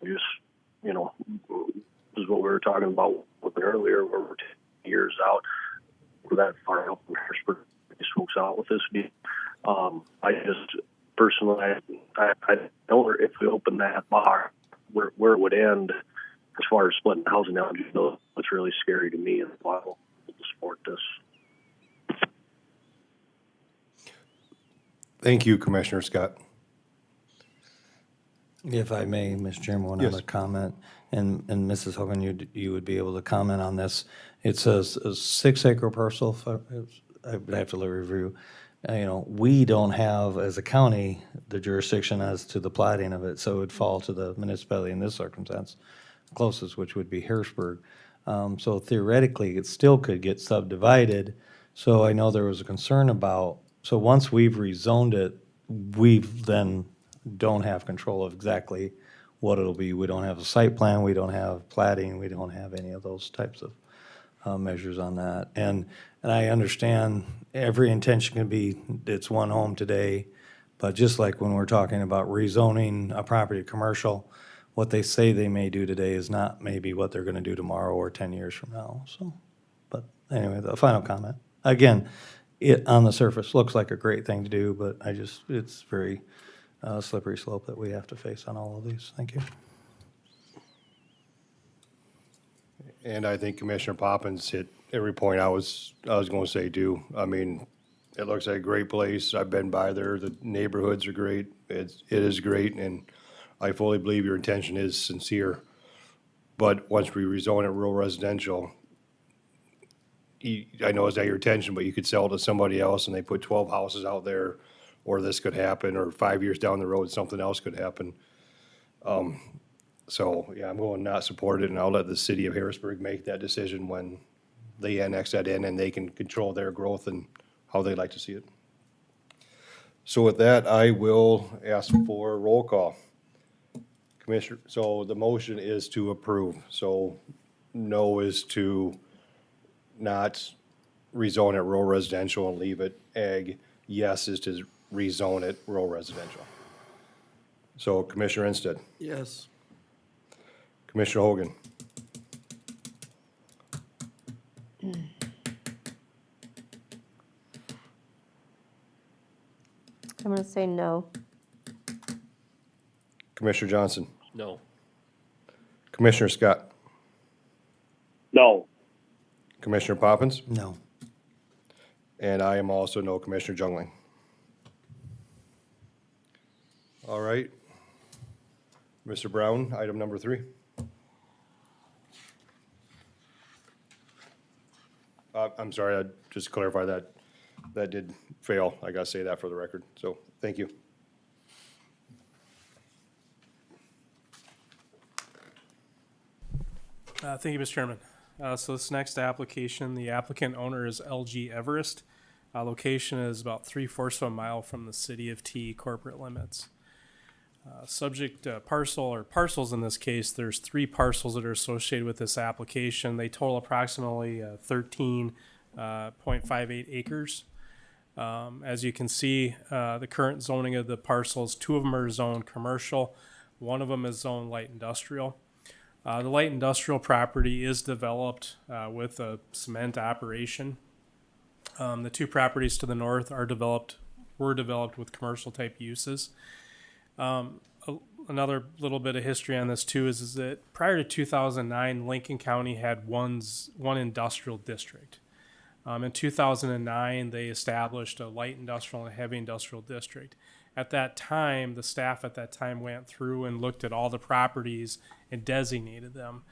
just, you know, is what we were talking about earlier, where we're 10 years out. We're that far out from Harrisburg, these folks out with this deal. I just personally, I don't, if we open that bar, where it would end as far as splitting housing out, you know, it's really scary to me, and why I don't support this. Thank you, Commissioner Scott. If I may, Mr. Chairman, one other comment, and Mrs. Hogan, you would be able to comment on this. It's a 6-acre parcel. I'd have to review. You know, we don't have, as a county, the jurisdiction as to the plating of it, so it would fall to the municipality in this circumstance, closest, which would be Harrisburg. So theoretically, it still could get subdivided. So I know there was a concern about, so once we've rezoned it, we've then don't have control of exactly what it'll be. We don't have a site plan, we don't have plating, we don't have any of those types of measures on that. And I understand every intention can be, it's one home today, but just like when we're talking about rezoning a property commercial, what they say they may do today is not maybe what they're gonna do tomorrow or 10 years from now, so. But anyway, the final comment. Again, it on the surface looks like a great thing to do, but it's very slippery slope that we have to face on all of these. Thank you. And I think Commissioner Poppins hit every point I was going to say too. I mean, it looks like a great place. I've been by there. The neighborhoods are great. It is great, and I fully believe your intention is sincere. But once we rezone it rural residential, I know it's not your intention, but you could sell it to somebody else and they put 12 houses out there, or this could happen, or 5 years down the road, something else could happen. So, yeah, I'm going to not support it, and I'll let the city of Harrisburg make that decision when they annex that in and they can control their growth and how they like to see it. So with that, I will ask for a roll call. Commissioner, so the motion is to approve. So no is to not rezone it rural residential and leave it ag. Yes is to rezone it rural residential. So Commissioner Instead, Yes. Commissioner Hogan, I'm gonna say no. Commissioner Johnson, No. Commissioner Scott, No. Commissioner Poppins, No. and I am also no. Commissioner Jungling. All right. Mr. Brown, item number 3. I'm sorry, I just to clarify that, that did fail. I gotta say that for the record, so, thank you. Thank you, Mr. Chairman. So this next application, the applicant owner is LG Everest. Location is about 3/4 of a mile from the city of T corporate limits. Subject parcel or parcels in this case, there's 3 parcels that are associated with this application. They total approximately 13.58 acres. As you can see, the current zoning of the parcels, 2 of them are zoned commercial, 1 of them is zoned light industrial. The light industrial property is developed with a cement operation. The 2 properties to the north were developed with commercial type uses. Another little bit of history on this too is that prior to 2009, Lincoln County had one industrial district. In 2009, they established a light industrial and a heavy industrial district. At that time, the staff at that time went through and looked at all the properties and designated them.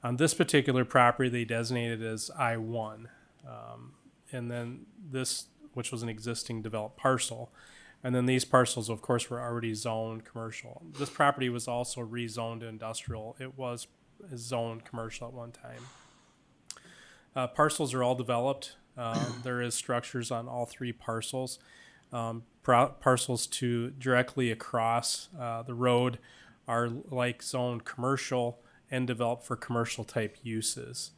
On this particular property, they designated as I-1. And then this, which was an existing developed parcel. And then these parcels, of course, were already zoned commercial. This property was also rezoned to industrial. It was zoned commercial at one time. Parcels are all developed. There is structures on all 3 parcels. Parcels to directly across the road are like zoned commercial and developed for commercial type uses.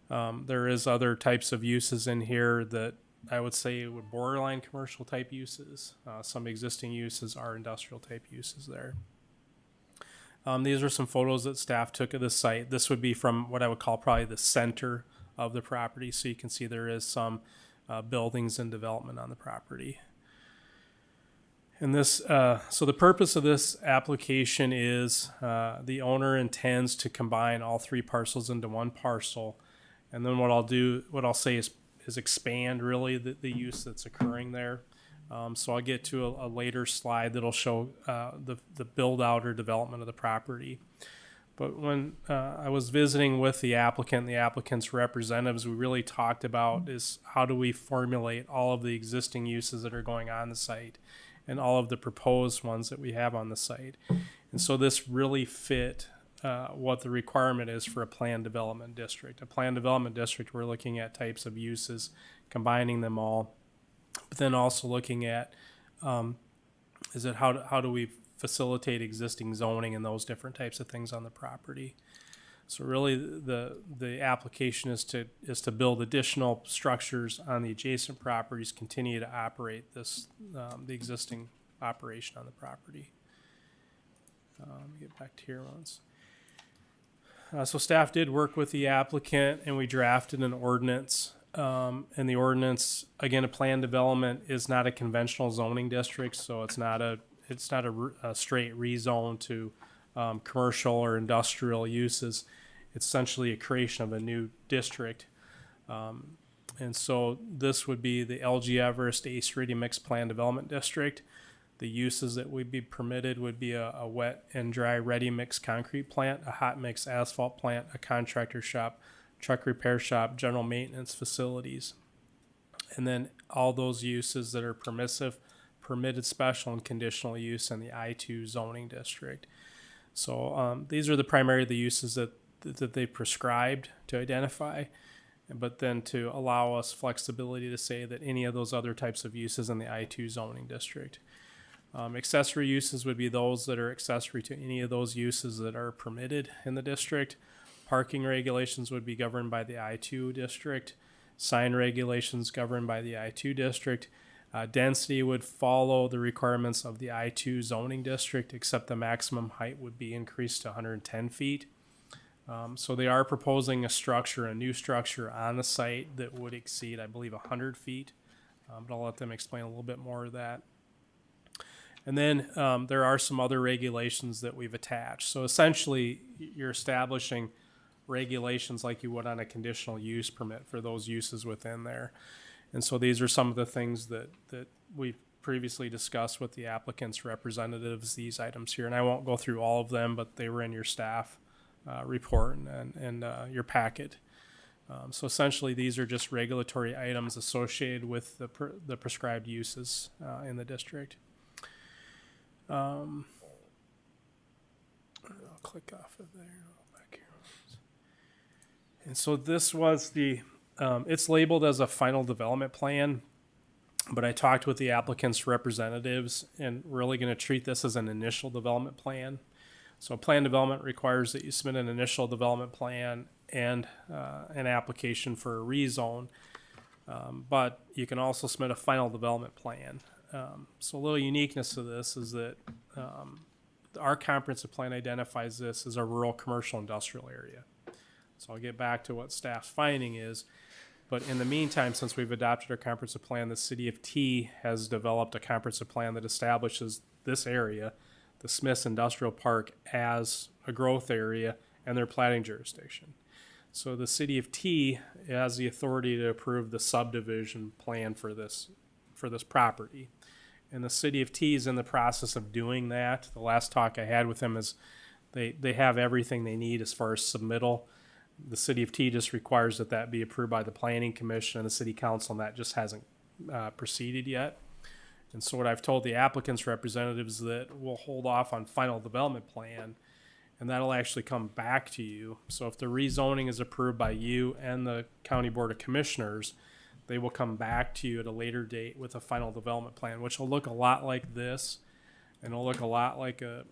There is other types of uses in here that I would say would borderline commercial type uses. Some existing uses are industrial type uses there. These are some photos that staff took of the site. This would be from what I would call probably the center of the property. So you can see there is some buildings and development on the property. And this, so the purpose of this application is the owner intends to combine all 3 parcels into 1 parcel. And then what I'll say is expand really the use that's occurring there. So I'll get to a later slide that'll show the build out or development of the property. But when I was visiting with the applicant and the applicant's representatives, we really talked about is how do we formulate all of the existing uses that are going on the site and all of the proposed ones that we have on the site. And so this really fit what the requirement is for a planned development district. A planned development district, we're looking at types of uses, combining them all, but then also looking at is it how do we facilitate existing zoning and those different types of things on the property. So really the application is to build additional structures on the adjacent properties, continue to operate this the existing operation on the property. Let me get back to here once. So staff did work with the applicant and we drafted an ordinance. And the ordinance, again, a planned development is not a conventional zoning district, so it's not a straight rezone to commercial or industrial uses. It's essentially a creation of a new district. And so this would be the LG Everest Ace Ready Mixed Plan Development District. The uses that would be permitted would be a wet and dry ready mix concrete plant, a hot mix asphalt plant, a contractor shop, truck repair shop, general maintenance facilities. And then all those uses that are permitted special and conditional use in the I-2 zoning district. So these are the uses that they prescribed to identify, but then to allow us flexibility to say that any of those other types of uses in the I-2 zoning district. Accessory uses would be those that are accessory to any of those uses that are permitted in the district. Parking regulations would be governed by the I-2 district. Sign regulations governed by the I-2 district. Density would follow the requirements of the I-2 zoning district, except the maximum height would be increased to 110 feet. So they are proposing a new structure on the site that would exceed, I believe, 100 feet. But I'll let them explain a little bit more of that. And then there are some other regulations that we've attached. So essentially, you're establishing regulations like you would on a conditional use permit for those uses within there. And so these are some of the things that we've previously discussed with the applicant's representatives, these items here. And I won't go through all of them, but they were in your staff report and your packet. So essentially, these are just regulatory items associated with the prescribed uses in the district. I'll click off of there. Back here. And so this was it's labeled as a final development plan, but I talked with the applicant's representatives and really going to treat this as an initial development plan. So plan development requires that you submit an initial development plan and an application for a rezone, but you can also submit a final development plan. So a little uniqueness to this is that our comprehensive plan identifies this as a rural commercial industrial area. So I'll get back to what staff's finding is, but in the meantime, since we've adopted our comprehensive plan, the city of T has developed a comprehensive plan that establishes this area, the Smiths Industrial Park, as a growth area and their platting jurisdiction. So the city of T has the authority to approve the subdivision plan for this property. And the city of T is in the process of doing that. The last talk I had with them is they have everything they need as far as submittal. The city of T just requires that be approved by the planning commission and the city council, and that just hasn't proceeded yet. And so what I've told the applicant's representatives is that we'll hold off on final development plan, and that'll actually come back to you. So if the rezoning is approved by you and the county board of commissioners, they will come back to you at a later date with a final development plan, which will look a lot like this, and it'll look a lot like a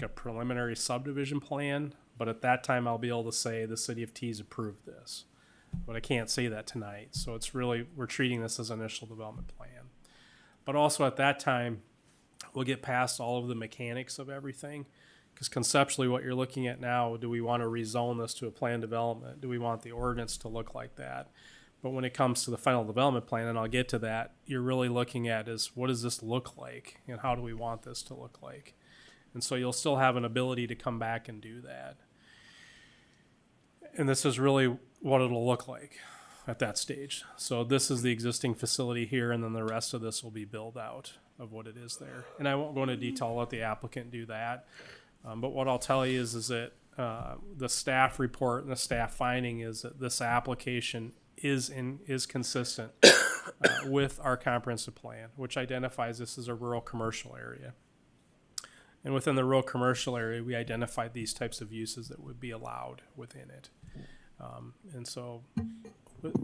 preliminary subdivision plan. But at that time, I'll be able to say the city of T's approved this. But I can't say that tonight. So it's really, we're treating this as an initial development plan. But also at that time, we'll get past all of the mechanics of everything. Because conceptually, what you're looking at now, do we want to rezone this to a planned development? Do we want the ordinance to look like that? But when it comes to the final development plan, and I'll get to that, you're really looking at is what does this look like? And how do we want this to look like? And so you'll still have an ability to come back and do that. And this is really what it'll look like at that stage. So this is the existing facility here, and then the rest of this will be built out of what it is there. And I won't go into detail, let the applicant do that. But what I'll tell you is that the staff report and the staff finding is that this application is consistent with our comprehensive plan, which identifies this as a rural commercial area. And within the rural commercial area, we identified these types of uses that would be allowed within it.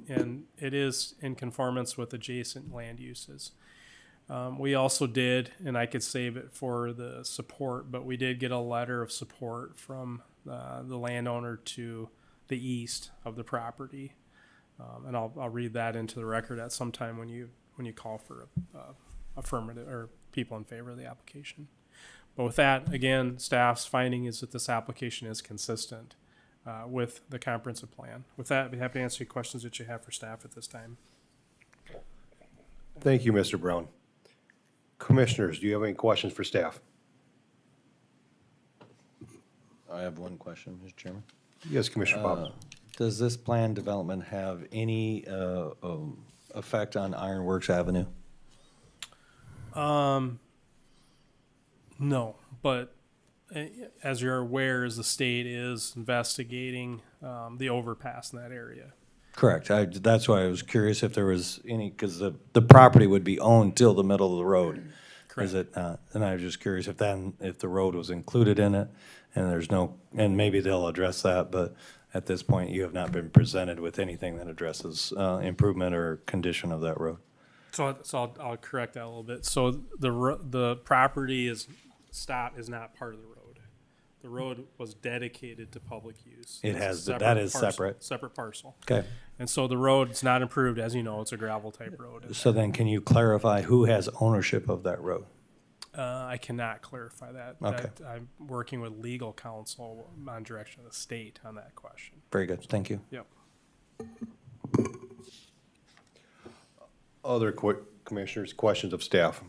And it is in conformance with adjacent land uses. We also did, and I could save it for the support, but we did get a letter of support from the landowner to the east of the property. And I'll read that into the record at some time when you call for affirmative or people in favor of the application. But with that, again, staff's finding is that this application is consistent with the comprehensive plan. With that, I'd be happy to answer any questions that you have for staff at this time. Thank you, Mr. Brown. Commissioners, do you have any questions for staff? I have one question, Mr. Chairman. Yes, Commissioner Bob. Does this plan development have any effect on Ironworks Avenue? No, but as you're aware, as the state is investigating the overpass in that area. Correct. That's why I was curious if there was any, because the property would be owned till the middle of the road. Correct. Is it not? And I was just curious if the road was included in it, and there's no, and maybe they'll address that, but at this point, you have not been presented with anything that addresses improvement or condition of that road. So I'll correct that a little bit. So the property is not part of the road. The road was dedicated to public use. It It's a has, that separate is parcel- separate. Separate parcel. Okay. And so the road's not improved, as you know, it's a gravel type road. So then can you clarify who has ownership of that road? I cannot clarify that. Okay. That I'm working with legal counsel on direction of the state on that question. Very good, thank you. Yep. Other commissioners, questions of staff?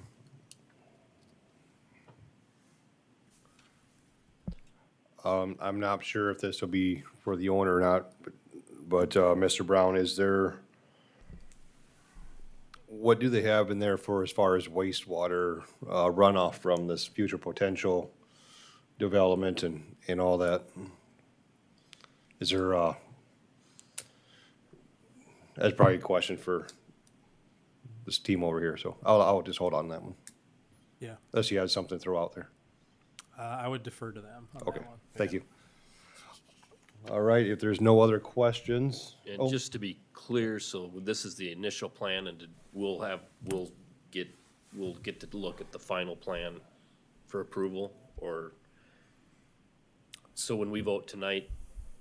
I'm not sure if this will be for the owner or not, but Mr. Brown, is there, what do they have in there for as far as wastewater runoff from this future potential development and all that? Is there, that's probably a question for this team over here, so I'll just hold on that one. Yeah. Unless you have something to throw out there. I would defer to them on Okay, that one. thank you. All right, if there's no other questions. And just to be clear, so this is the initial plan, and we'll get to look at the final plan for approval, or, so when we vote tonight,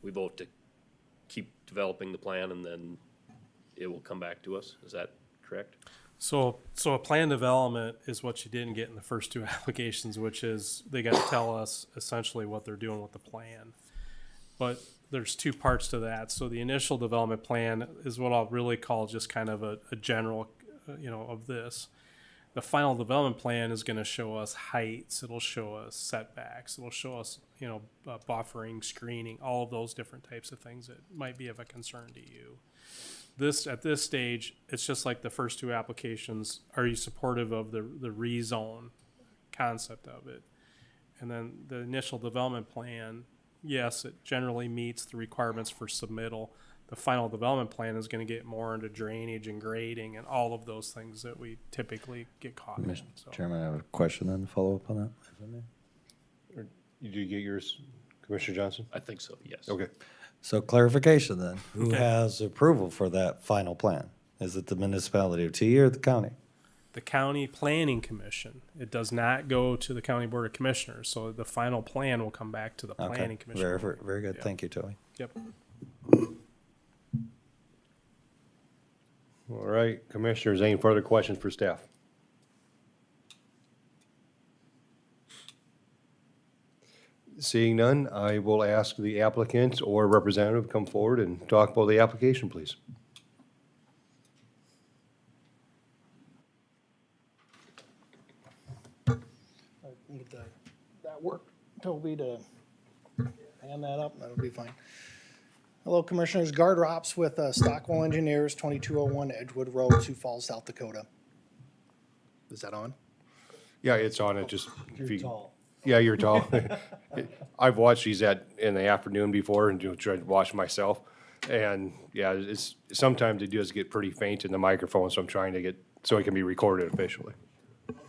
we vote to keep developing the plan, and then it will come back to us, is that correct? So a plan development is what you didn't get in the first two applications, which is they got to tell us essentially what they're doing with the plan. But there's two parts to that. So the initial development plan is what I'll really call just kind of a general, of this. The final development plan is going to show us heights. It'll show us setbacks. It'll show us, buffering, screening, all of those different types of things that might be of a concern to you. At this stage, it's just like the first two applications. Are you supportive of the rezone concept of it? And then the initial development plan, yes, it generally meets the requirements for submittal. The final development plan is going to get more into drainage and grading and all of those things that we typically get caught in. Mr. So. Chairman, I have a question then to follow up on that. Did you get yours, Commissioner Johnson? I think so, yes. Okay. So clarification then, who Okay. has approval for that final plan? Is it the municipality of T or the county? The County Planning Commission. It does not go to the County Board of Commissioners, so the final plan will come back to the Okay, Planning Commission. very good, Yeah. thank you, Toby. Yep. All right, Commissioners, any further questions for staff? Seeing none, I will ask the applicant or representative to come forward and talk about the application, please. Get that work, Toby, to hand that up, that'll be fine. Hello, Commissioners, Gard Rops with Stockwell Engineers, 2201 Edgewood Road, Sioux Falls, South Dakota. Is that on? Yeah, it's on it, just. if You're you- tall. Yeah, you're tall. I've watched these in the afternoon before and tried to watch myself. And yeah, sometimes it does get pretty faint in the microphone, so I'm trying to get, so it can be recorded officially. Should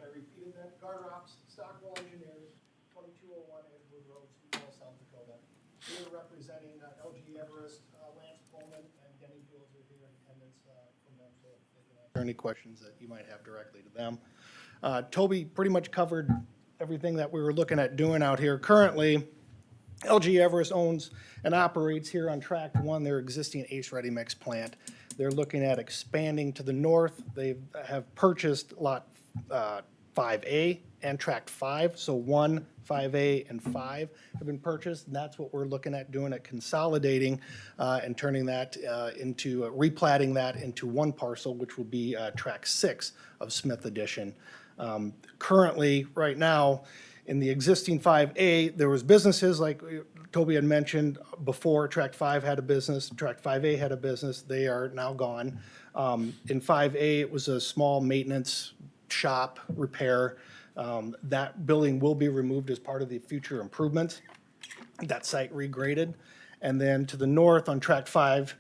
I repeat it then? Gard Rops, Stockwell Engineers, 2201 Edgewood Road, Sioux Falls, South Dakota. We're representing LG Everest, Lance Pullman, and Denny Fields are here in attendance from them, so they can answer any questions that you might have directly to them. Toby pretty much covered everything that we were looking at doing out here. Currently, LG Everest owns and operates here on Tract 1 their existing Ace Ready Mix plant. They're looking at expanding to the north. They have purchased Lot 5A and Tract 5, so 1, 5A, and 5 have been purchased, and that's what we're looking at doing, at consolidating and turning that into, replatting that into one parcel, which will be Tract 6 of Smith Addition. Currently, right now, in the existing 5A, there was businesses, like Toby had mentioned before, Tract 5 had a business, Tract 5A had a business, they are now gone. In 5A, it was a small maintenance shop, repair. That building will be removed as part of the future improvements, that site regraded. And then to the north on Tract 5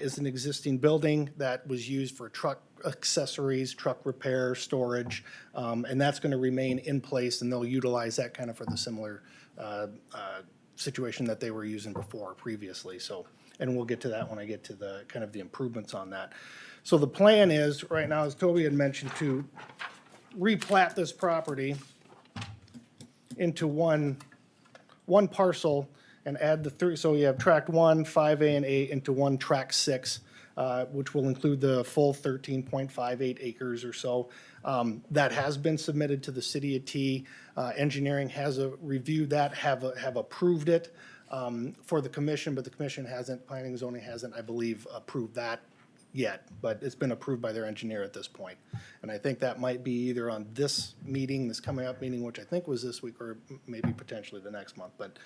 is an existing building that was used for truck accessories, truck repair, storage, and that's going to remain in place, and they'll utilize that kind of for the similar situation that they were using before previously. So, and we'll get to that when I get to the kind of the improvements on that. So the plan is, right now, as Toby had mentioned, to replat this property into one parcel and add the three, so you have tract 1, 5A and 8 into one tract 6, which will include the full 13.58 acres or so. That has been submitted to the city of T. Engineering has reviewed that, have approved it for the commission, but the commission hasn't, planning and zoning hasn't, I believe, approved that yet, but it's been approved by their engineer at this point. And I think that might be either on this meeting, this coming up meeting, which I think was this week, or maybe potentially the next month, but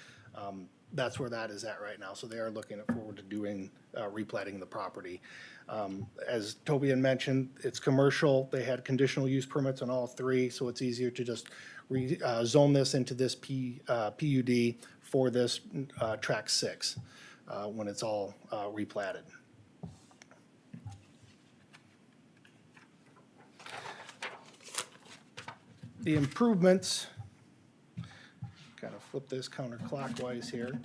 that's where that is at right now. So they are looking forward to doing, replatting the property. As Toby had mentioned, it's commercial. They had conditional use permits on all three, so it's easier to just zone this into this PUD for this tract 6 when it's all replatted. The improvements, kind of flip this counterclockwise here.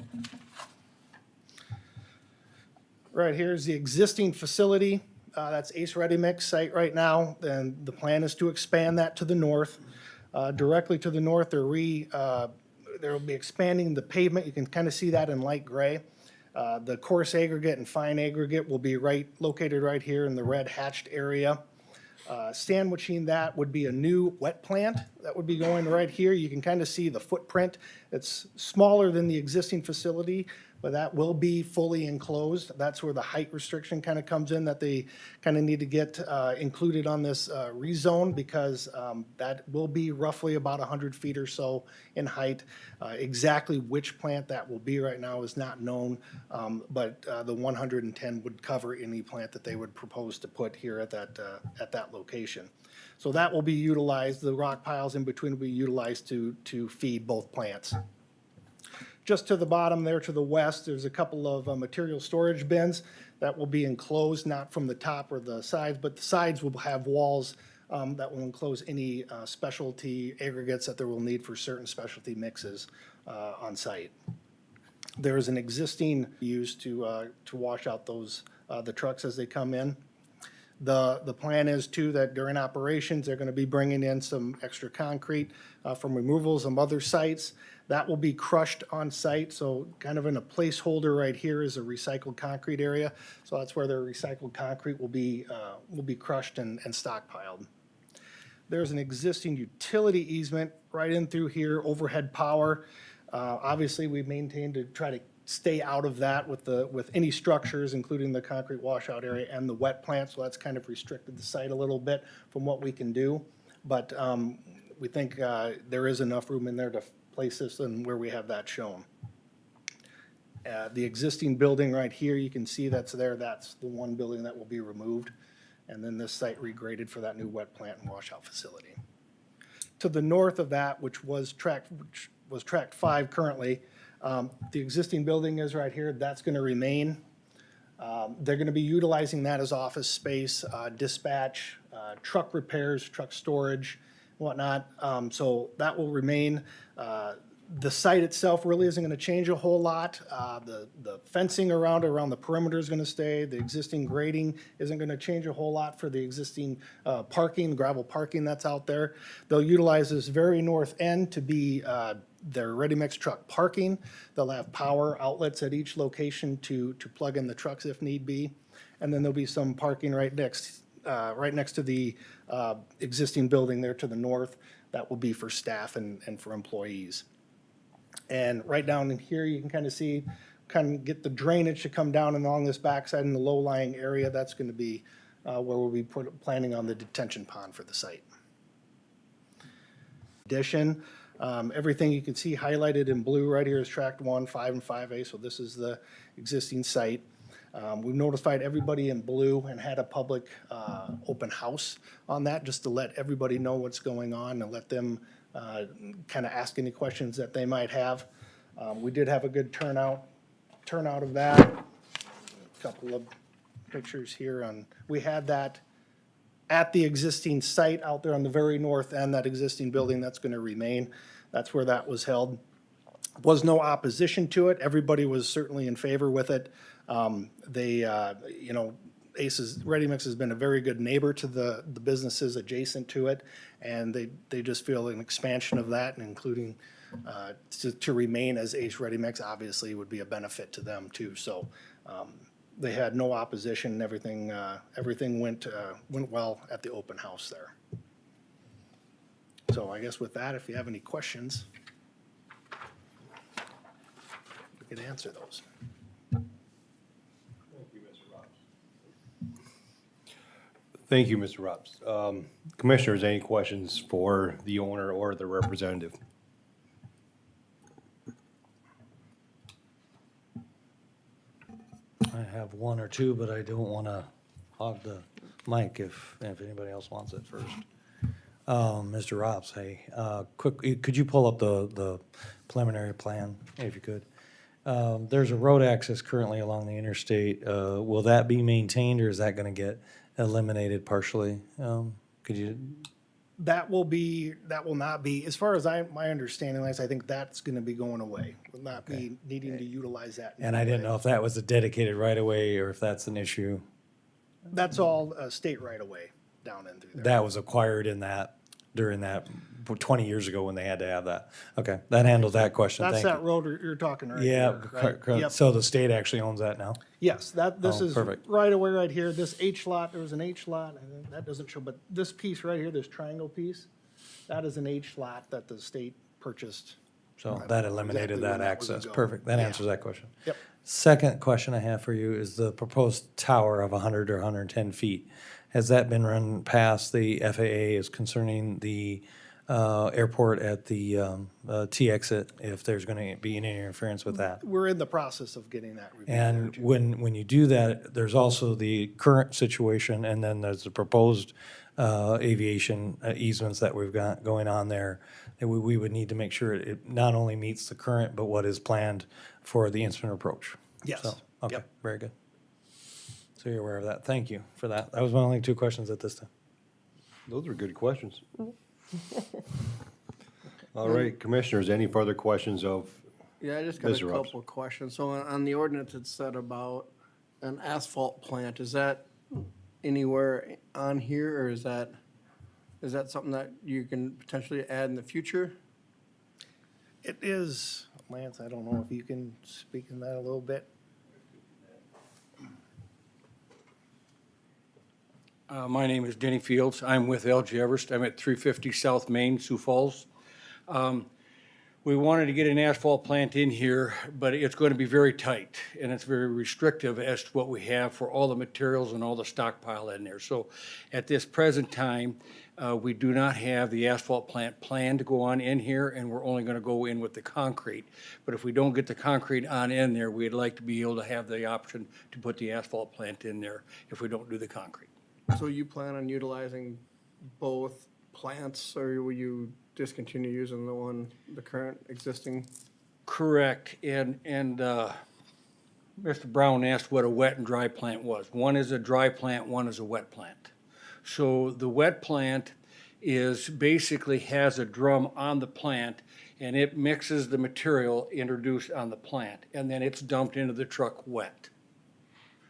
Right here is the existing facility. That's Ace Ready Mix site right now, and the plan is to expand that to the north. Directly to the north, they'll be expanding the pavement. You can kind of see that in light gray. The coarse aggregate and fine aggregate will be located right here in the red hatched area. Sandwiching that would be a new wet plant that would be going right here. You can kind of see the footprint. It's smaller than the existing facility, but that will be fully enclosed. That's where the height restriction kind of comes in, that they kind of need to get included on this rezone, because that will be roughly about 100 feet or so in height. Exactly which plant that will be right now is not known, but the 110 would cover any plant that they would propose to put here at that location. So that will be utilized. The rock piles in between will be utilized to feed both plants. Just to the bottom there to the west, there's a couple of material storage bins that will be enclosed, not from the top or the sides, but the sides will have walls that will enclose any specialty aggregates that they will need for certain specialty mixes on site. There is an existing use to wash out those the trucks as they come in. The plan is too that during operations, they're going to be bringing in some extra concrete from removals of other sites. That will be crushed on site, so kind of in a placeholder right here is a recycled concrete area. So that's where their recycled concrete will be crushed and stockpiled. There's an existing utility easement right in through here, overhead power. Obviously, we maintain to try to stay out of that with any structures, including the concrete washout area and the wet plant, so that's kind of restricted the site a little bit from what we can do. But we think there is enough room in there to place this and where we have that shown. The existing building right here, you can see that's there. That's the one building that will be removed. And then this site regraded for that new wet plant and washout facility. To the north of that, which was tract 5 currently, the existing building is right here. That's going to remain. They're going to be utilizing that as office space, dispatch, truck repairs, truck storage, whatnot. So that will remain. The site itself really isn't going to change a whole lot. The fencing around the perimeter is going to stay. The existing grading isn't going to change a whole lot for the existing gravel parking that's out there. They'll utilize this very north end to be their ready-mix truck parking. They'll have power outlets at each location to plug in the trucks if need be. And then there'll be some parking right next to the existing building there to the north. That will be for staff and for employees. And right down in here, you can kind of get the drainage to come down along this backside in the low-lying area. That's going to be where we'll be planning on the detention pond for the site. Addition, everything you can see highlighted in blue right here is tract 1, 5, and 5A, so this is the existing site. We've notified everybody in blue and had a public open house on that, just to let everybody know what's going on and let them kind of ask any questions that they might have. We did have a good turnout of that. A couple of pictures here we had that at the existing site out there on the very north end, that existing building that's going to remain. That's where that was held. Was no opposition to it. Everybody was certainly in favor with it. Ready Mix has been a very good neighbor to the businesses adjacent to it, and they just feel an expansion of that, and including to remain as Ace Ready Mix obviously would be a benefit to them too. So they had no opposition. Everything went well at the open house there. So I guess with that, if you have any questions, we can answer those. Thank you, Mr. Robs. Commissioners, any questions for the owner or the representative? I have one or two, but I don't want to hog the mic if anybody else wants it first. Mr. Robs, hey, could you pull up the preliminary plan, if you could? There's a road access currently along the interstate. Will that be maintained, or is that going to get eliminated partially? Could you? That will not be, as far as my understanding is, I think that's gonna be going away. Will not be needing to utilize that. And I didn't know if that was a dedicated right of way or if that's an issue. That's all state right away down in through there. That was acquired in that, during that 20 years ago when they had to have that. Okay, that handles that question. That's Thank that you. road you're talking right Yeah, there, right? correct. Yep. So the state actually owns that now? Yes, this Oh, is perfect. right away right here. This H lot, there was an H lot, and that doesn't show, but this piece right here, this triangle piece, that is an H lot that the state purchased. So I that don't know eliminated exactly when that that was access. ago. Perfect. That Yeah. answers that question. Yep. Second question I have for you is the proposed tower of 100 or 110 feet. Has that been run past the FAA is concerning the airport at the T exit, if there's going to be any interference with that? We're in the process of getting that reviewed. And when you do that, there's also the current situation, and then there's the proposed aviation easements that we've got going on there. And we would need to make sure it not only meets the current, but what is planned for the instrument approach. Yes. So, okay, Yep. very good. So you're aware of that. Thank you for that. That was my only two questions at this time. Those are good questions. All right, Commissioners, any further questions of Yeah, I just got a Mr. Robs? couple of questions. So on the ordinance, it said about an asphalt plant. Is that anywhere on here, or is that something that you can potentially add in the future? It is, Lance, I don't know if you can speak in that a little bit. My name is Denny Fields. I'm with LG Everest. I'm at 350 South Main, Sioux Falls. We wanted to get an asphalt plant in here, but it's going to be very tight, and it's very restrictive as to what we have for all the materials and all the stockpile in there. So at this present time, we do not have the asphalt plant planned to go on in here, and we're only going to go in with the concrete. But if we don't get the concrete on in there, we'd like to be able to have the option to put the asphalt plant in there if we don't do the concrete. So you plan on utilizing both plants, or will you discontinue using the current existing? Correct, and Mr. Brown asked what a wet and dry plant was. One is a dry plant, one is a wet plant. So the wet plant is basically has a drum on the plant, and it mixes the material introduced on the plant, and then it's dumped into the truck wet.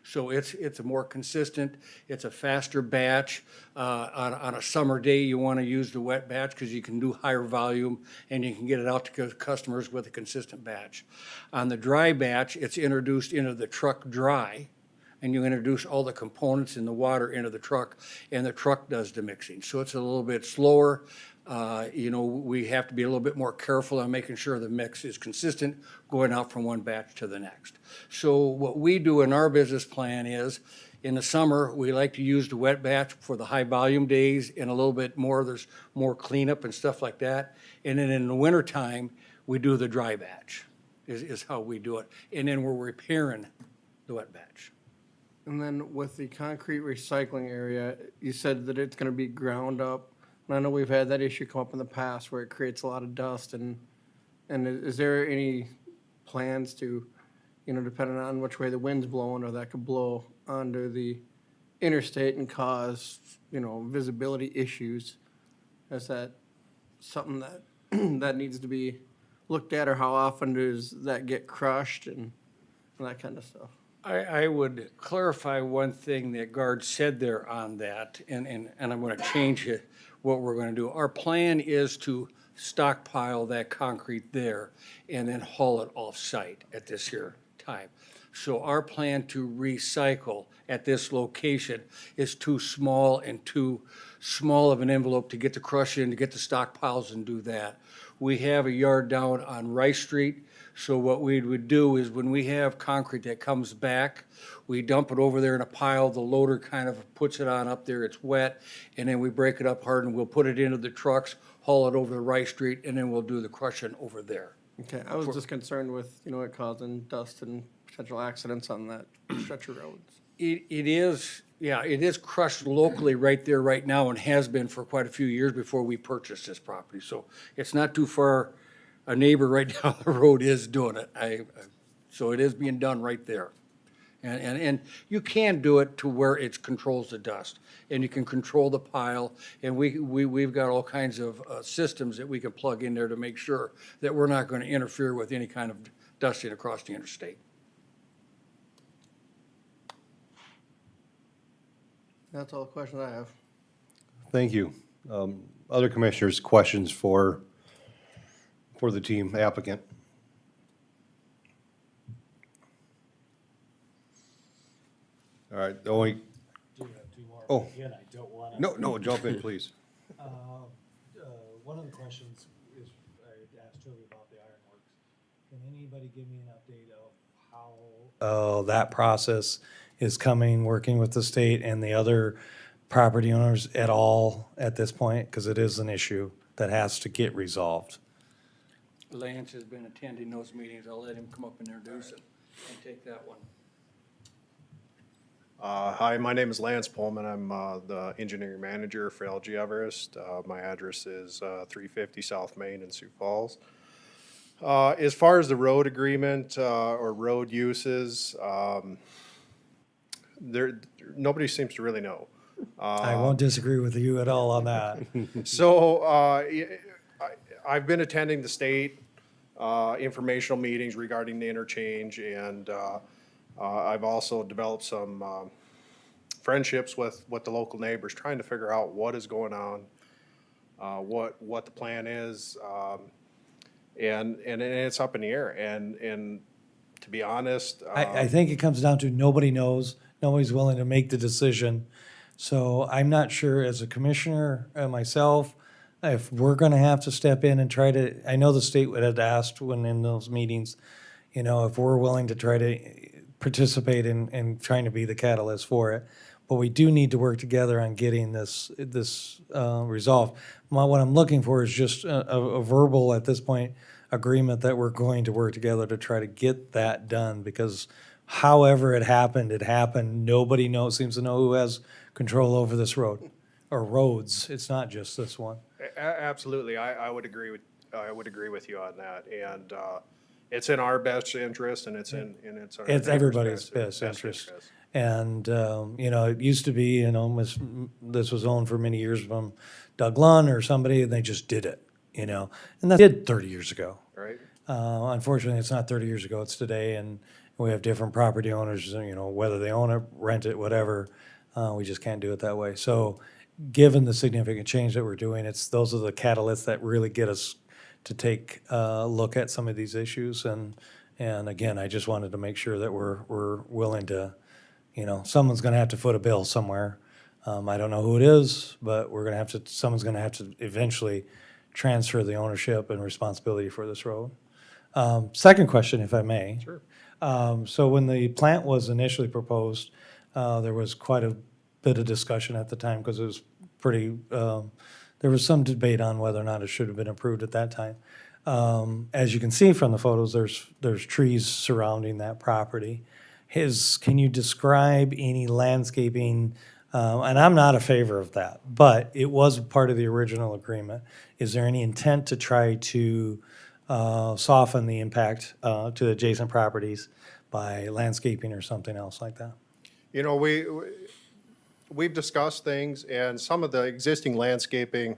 So it's a more consistent, it's a faster batch. On a summer day, you want to use the wet batch because you can do higher volume and you can get it out to customers with a consistent batch. On the dry batch, it's introduced into the truck dry, and you introduce all the components in the water into the truck, and the truck does the mixing. So it's a little bit slower. We have to be a little bit more careful on making sure the mix is consistent going out from one batch to the next. So what we do in our business plan is, in the summer, we like to use the wet batch for the high volume days, and a little bit more, there's more cleanup and stuff like that. And then in the wintertime, we do the dry batch, is how we do it. And then we're repairing the wet batch. And then with the concrete recycling area, you said that it's gonna be ground up. And I know we've had that issue come up in the past where it creates a lot of dust, and is there any plans to, depending on which way the wind's blowing, or that could blow onto the interstate and cause, visibility issues? Is that something that, that needs to be looked at, or how often does that get crushed and that kind of stuff? I would clarify one thing that Guard said there on that, and I'm gonna change it, what we're gonna do. Our plan is to stockpile that concrete there and then haul it off-site at this here time. So our plan to recycle at this location is too small and too small of an envelope to get the crush in, to get the stockpiles and do that. We have a yard down on Rice Street, so what we would do is when we have concrete that comes back, we dump it over there in a pile, the loader kind of puts it on up there, it's wet, and then we break it up hard and we'll put it into the trucks, haul it over to Rice Street, and then we'll do the crushing over there. Okay, I was just concerned with, it causing dust and potential accidents on that stretch of roads. It is crushed locally right there right now and has been for quite a few years before we purchased this property. So it's not too far. A neighbor right down the road is doing it. So it is being done right there. And you can do it to where it controls the dust and you can control the pile. And we've got all kinds of systems that we can plug in there to make sure that we're not going to interfere with any kind of dusting across the interstate. That's all the questions I have. Thank you. Other commissioners, questions for the team applicant? All right, the only, Do you have two more? Oh. Again, I don't wanna. no, jump in, please. One of the questions is, I asked Toby about the ironworks. Can anybody give me an update of how? That process is coming, working with the state and the other property owners at all at this point? Because it is an issue that has to get resolved. Lance has been attending those meetings. I'll let him come up and introduce it and take that one. Hi, my name is Lance Pullman. I'm the engineering manager for LG Everest. My address is 350 South Main in Sioux Falls. As far as the road agreement or road uses, nobody seems to really know. I won't disagree with you at all on that. So I've been attending the state informational meetings regarding the interchange, and I've also developed some friendships with the local neighbors, trying to figure out what is going on, what the plan is, and it's up in the air. And to be honest, I think it comes down to nobody knows, nobody's willing to make the decision. So I'm not sure as a commissioner, myself, if we're gonna have to step in and try to, I know the state would have asked when in those meetings, if we're willing to try to participate in trying to be the catalyst for it. But we do need to work together on getting this resolved. What I'm looking for is just a verbal, at this point, agreement that we're going to work together to try to get that done, because however it happened. Nobody seems to know who has control over this road, or roads. It's not just this one. absolutely, I would agree with you on that, and it's in our best interest, and it's in our It's neighbors' everybody's best interest. And, it used to be, this was owned for many years from Doug Lunn or somebody, and they just did it, and that did 30 years ago. Right. Unfortunately, it's not 30 years ago, it's today, and we have different property owners, whether they own it, rent it, whatever, we just can't do it that way. So, given the significant change that we're doing, those are the catalysts that really get us to take a look at some of these issues. And again, I just wanted to make sure that we're willing to, someone's gonna have to foot a bill somewhere. I don't know who it is, but someone's gonna have to eventually transfer the ownership and responsibility for this road. Second question, if I may. Sure. So when the plant was initially proposed, there was quite a bit of discussion at the time, because it was pretty, there was some debate on whether or not it should have been approved at that time. As you can see from the photos, there's trees surrounding that property. Can you describe any landscaping, and I'm not a favor of that, but it was part of the original agreement. Is there any intent to try to soften the impact to adjacent properties by landscaping or something else like that? We've discussed things, and some of the existing landscaping,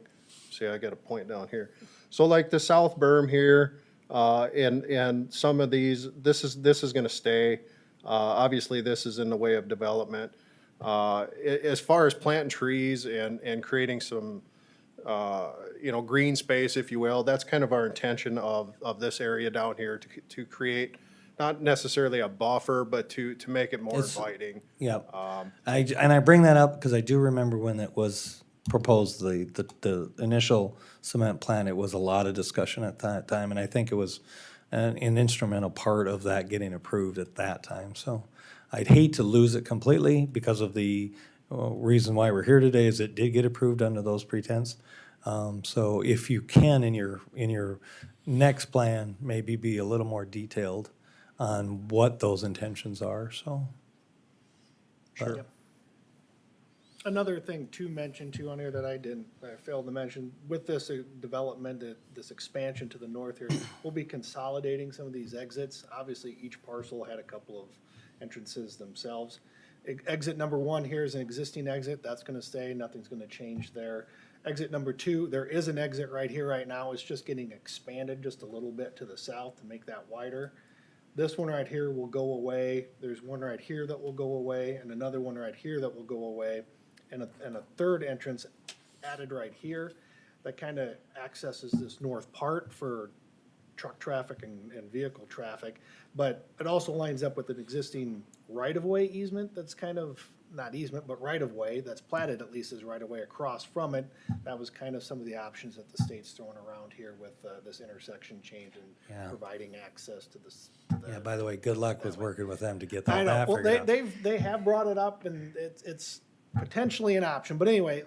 see, I got a point down here. So like the south berm here, and some of these, this is gonna stay. Obviously, this is in the way of development. As far as planting trees and creating some, green space, if you will, that's kind of our intention of this area down here to create, not necessarily a buffer, but to make it more It's- inviting. Yeah. And I bring that up because I do remember when it was proposed, the initial cement plant, it was a lot of discussion at that time, and I think it was an instrumental part of that getting approved at that time. So I'd hate to lose it completely because of the reason why we're here today is it did get approved under those pretense. So if you can, in your next plan, maybe be a little more detailed on what those intentions are, so. Sure. Another thing to mention too on here that I failed to mention, with this development, this expansion to the north here, we'll be consolidating some of these exits. Obviously, each parcel had a couple of entrances themselves. Exit number 1 here is an existing exit, that's gonna stay, nothing's gonna change there. Exit number 2, there is an exit right here right now, it's just getting expanded just a little bit to the south to make that wider. This one right here will go away, there's one right here that will go away, and another one right here that will go away, and a third entrance added right here that kind of accesses this north part for truck traffic and vehicle traffic, but it also lines up with an existing right-of-way easement that's kind of, not easement, but right-of-way that's platted at least as right-of-way across from it. That was kind of some of the options that the state's throwing around here with this intersection change and Yeah. providing access to this. Yeah, by the way, good luck with working with them to get I all know, that well, figured out. they have brought it up and it's potentially an option, but anyway,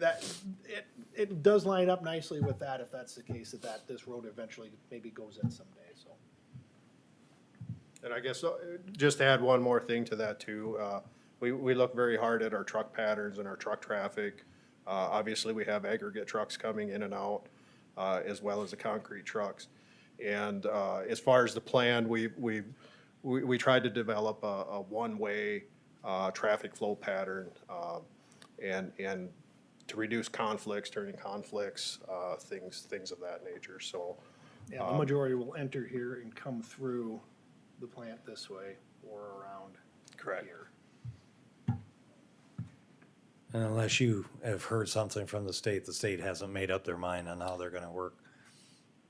it does line up nicely with that if that's the case, that this road eventually maybe goes in someday, so. And I guess, just to add one more thing to that too, we look very hard at our truck patterns and our truck traffic. Obviously, we have aggregate trucks coming in and out, as well as the concrete trucks. And, as far as the plan, we tried to develop a one-way, traffic flow pattern, and to reduce conflicts, turning conflicts, things of that nature, so. Yeah, the majority will enter here and come through the plant this way or around here. And unless you have heard something from the state hasn't made up their mind on how they're gonna work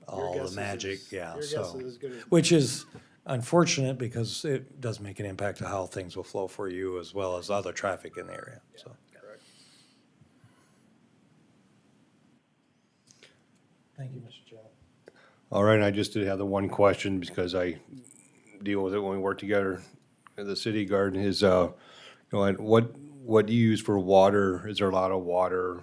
all guess the is magic, as- yeah, your guess so. is as good as Which is unfortunate because it does make an impact to how things will flow for you as well as other traffic in the area, so. Correct. Thank you, Mr. Chairman. All right, I just did have the one question because I deal with it when we work together. The city garden is, what do you use for water? Is there a lot of water,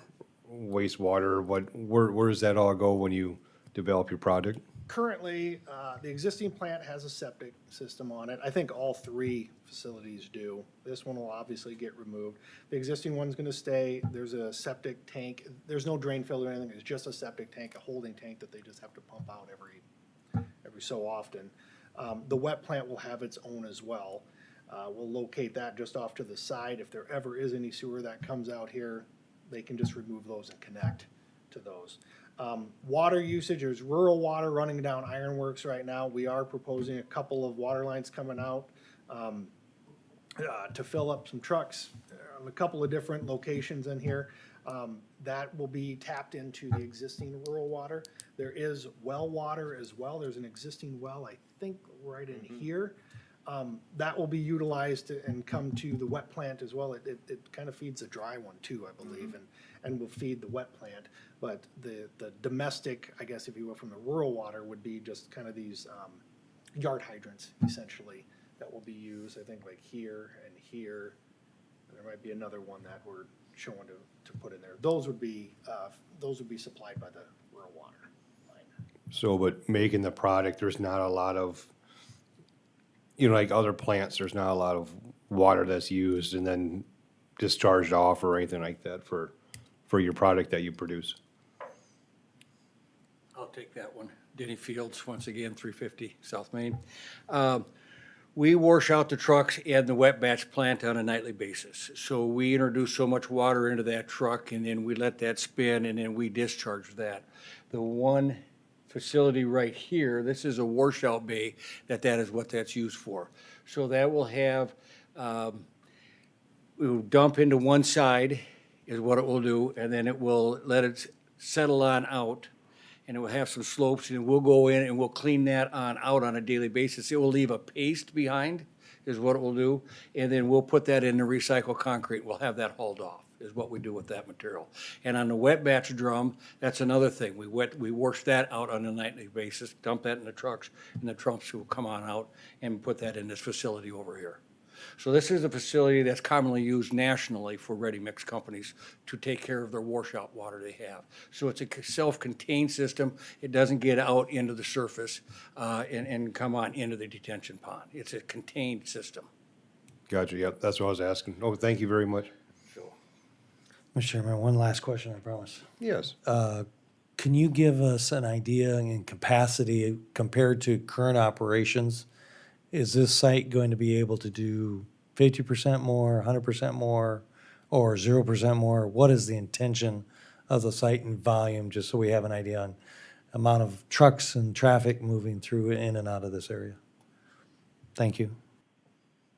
wastewater? Where does that all go when you develop your project? Currently, the existing plant has a septic system on it. I think all 3 facilities do. This one will obviously get removed. The existing one's gonna stay. There's a septic tank. There's no drain field or anything. It's just a septic tank, a holding tank that they just have to pump out every so often. The wet plant will have its own as well. We'll locate that just off to the side. If there ever is any sewer that comes out here, they can just remove those and connect to those. Water usage, there's rural water running down Ironworks right now. We are proposing a couple of water lines coming out to fill up some trucks on a couple of different locations in here. That will be tapped into the existing rural water. There is well water as well. There's an existing well, I think, right in here. That will be utilized and come to the wet plant as well. It kind of feeds the dry one too, I believe, and will feed the wet plant. But the domestic, I guess if you will, from the rural water would be just kind of these yard hydrants essentially that will be used, I think like here and here. There might be another one that we're showing to put in there. Those would be supplied by the rural water line. So, but making the product, there's not a lot of, like other plants, there's not a lot of water that's used and then discharged off or anything like that for your product that you produce. I'll take that one. Denny Fields, once again, 350 South Main. We wash out the trucks and the wet batch plant on a nightly basis. So we introduce so much water into that truck and then we let that spin and then we discharge that. The one facility right here, this is a washout bay, that is what that's used for. So that will have, we will dump into one side is what it will do, and then it will let it settle on out, and it will have some slopes, and we'll go in and we'll clean that on out on a daily basis. It will leave a paste behind, is what it will do, and then we'll put that in the recycled concrete. We'll have that hauled off, is what we do with that material. And on the wet batch drum, that's another thing. We wash that out on a nightly basis, dump that in the trucks, and the trucks will come on out and put that in this facility over here. So this is a facility that's commonly used nationally for ready-mix companies to take care of their washout water they have. So it's a self-contained system. It doesn't get out into the surface and come on into the detention pond. It's a contained system. Gotcha, yep, that's what I was asking. Oh, thank you very much. Mr. Chairman, one last question, I promise. Yes. Can you give us an idea in capacity compared to current operations? Is this site going to be able to do 50% more, 100% more, or 0% more? What is the intention of the site in volume, just so we have an idea on amount of trucks and traffic moving through in and out of this area? Thank you.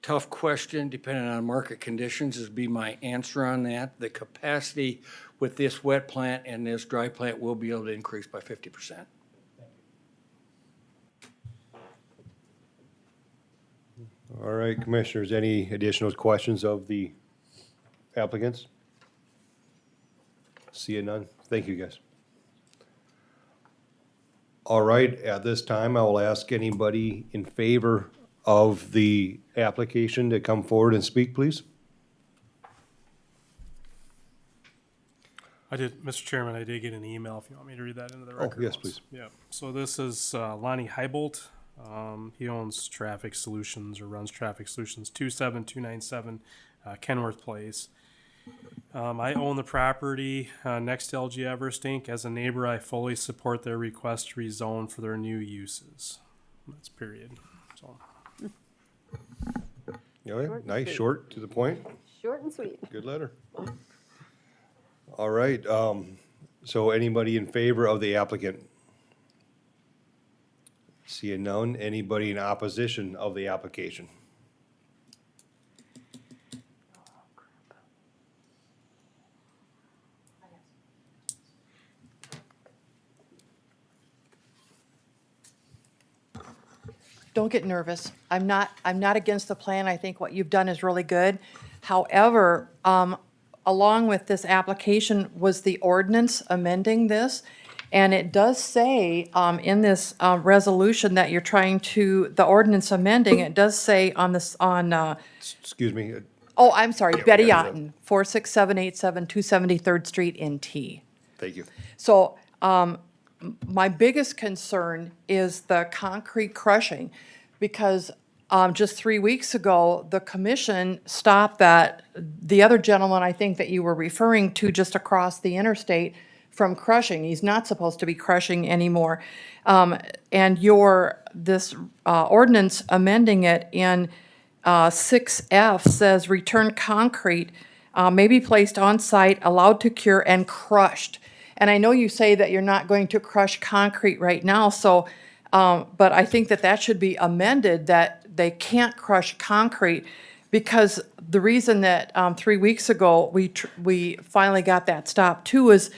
Tough question, depending on market conditions, is be my answer on that. The capacity with this wet plant and this dry plant will be able to increase by 50%. All right, Commissioners, any additional questions of the applicants? Seeing none, thank you, guys. All right, at this time, I will ask anybody in favor of the application to come forward and speak, please. Mr. Chairman, I did get an email if you want me to read that into the record. Oh, yes, please. Yeah, so this is Lonnie Heibolt. He owns Traffic Solutions, or runs Traffic Solutions, 27297 Kenworth Place. I own the property next to LG Everest Inc. As a neighbor, I fully support their request to rezone for their new uses. That's period. So. All right, nice, short, to the point. Short and sweet. Good letter. All right, so anybody in favor of the applicant? Seeing none, anybody in opposition of the application? Don't get nervous. I'm not against the plan. I think what you've done is really good. However, along with this application was the ordinance amending this. And it does say, in this, resolution that you're trying to, the ordinance amending, it does say on this, Excuse me, oh, I'm sorry, Yeah, Betty yeah, Otten, 46787 273rd Street in T. thank you. So, my biggest concern is the concrete crushing, because, just 3 weeks ago, the commission stopped the other gentleman, I think that you were referring to, just across the interstate from crushing. He's not supposed to be crushing anymore. And this ordinance amending it in 6F says return concrete may be placed on site, allowed to cure, and crushed. And I know you say that you're not going to crush concrete right now, so, but I think that should be amended, that they can't crush concrete, because the reason that 3 weeks ago we finally got that stopped too is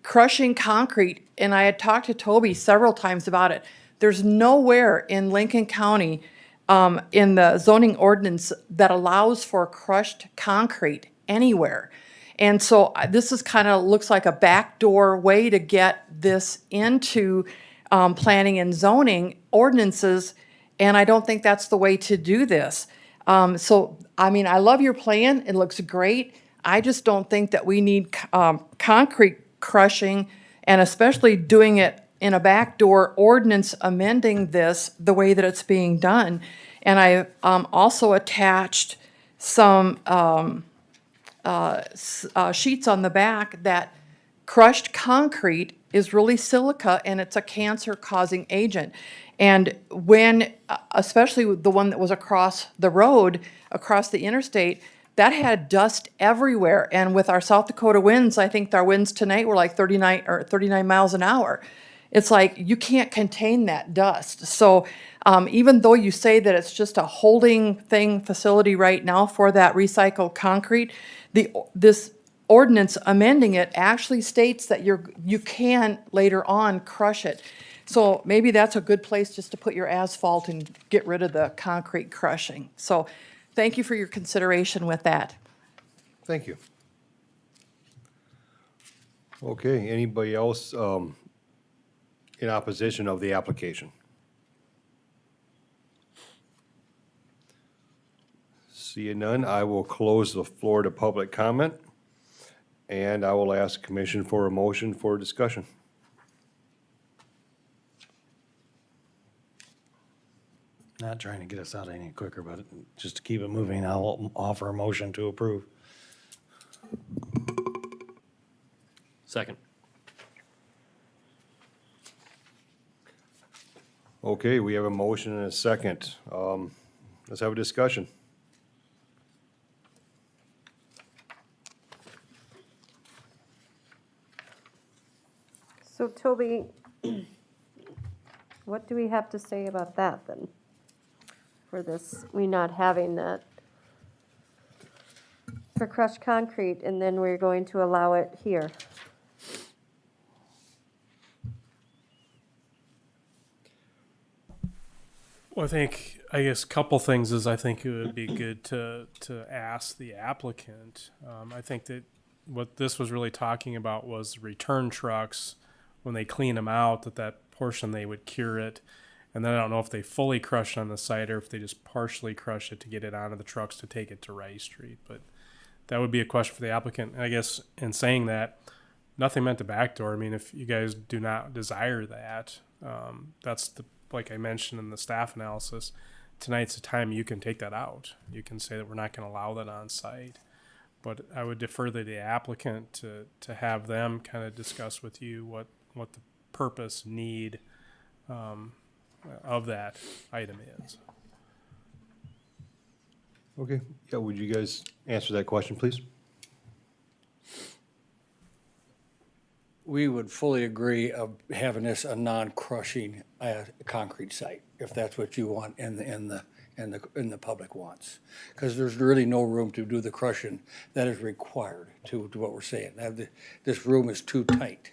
crushing concrete, and I had talked to Toby several times about it. There's nowhere in Lincoln County in the zoning ordinance that allows for crushed concrete anywhere. And so this is kind of looks like a backdoor way to get this into planning and zoning ordinances, and I don't think that's the way to do this. So, I mean, I love your plan. It looks great. I just don't think that we need concrete crushing, and especially doing it in a backdoor ordinance amending this the way that it's being done. And I also attached some sheets on the back that crushed concrete is really silica, and it's a cancer-causing agent. And when, especially the one that was across the road, across the interstate, that had dust everywhere. And with our South Dakota winds, I think our winds tonight were like 39 miles an hour. it's like you can't contain that dust. So even though you say that it's just a holding facility right now for that recycled concrete, this ordinance amending it actually states that you can later on crush it. So maybe that's a good place just to put your asphalt and get rid of the concrete crushing. So thank you for your consideration with that. Thank you. Okay, anybody else in opposition of the application? Seeing none, I will close the floor to public comment, and I will ask the commission for a motion for discussion. Not trying to get us out any quicker, but just to keep it moving, I'll offer a motion to approve. Second. Okay, we have a motion and a second. Let's have a discussion. So Toby, what do we have to say about that then? For this, we not having that for crushed concrete, and then we're going to allow it here. Well, I guess a couple things is I think it would be good to ask the applicant. I think that what this was really talking about was return trucks, when they clean them out, that portion they would cure it. And then I don't know if they fully crush it on the site or if they just partially crush it to get it onto the trucks to take it to Rice Street. But that would be a question for the applicant. And I guess in saying that, nothing meant to backdoor. I mean, if you guys do not desire that, that's like I mentioned in the staff analysis, tonight's the time you can take that out. You can say that we're not going to allow that on site. But I would defer to the applicant to have them kind of discuss with you what the purpose, need of that item is. Okay, yeah, would you guys answer that question, please? We would fully agree of having this a non-crushing concrete site, if that's what you want and the public wants. Because there's really no room to do the crushing that is required to what we're saying. This room is too tight.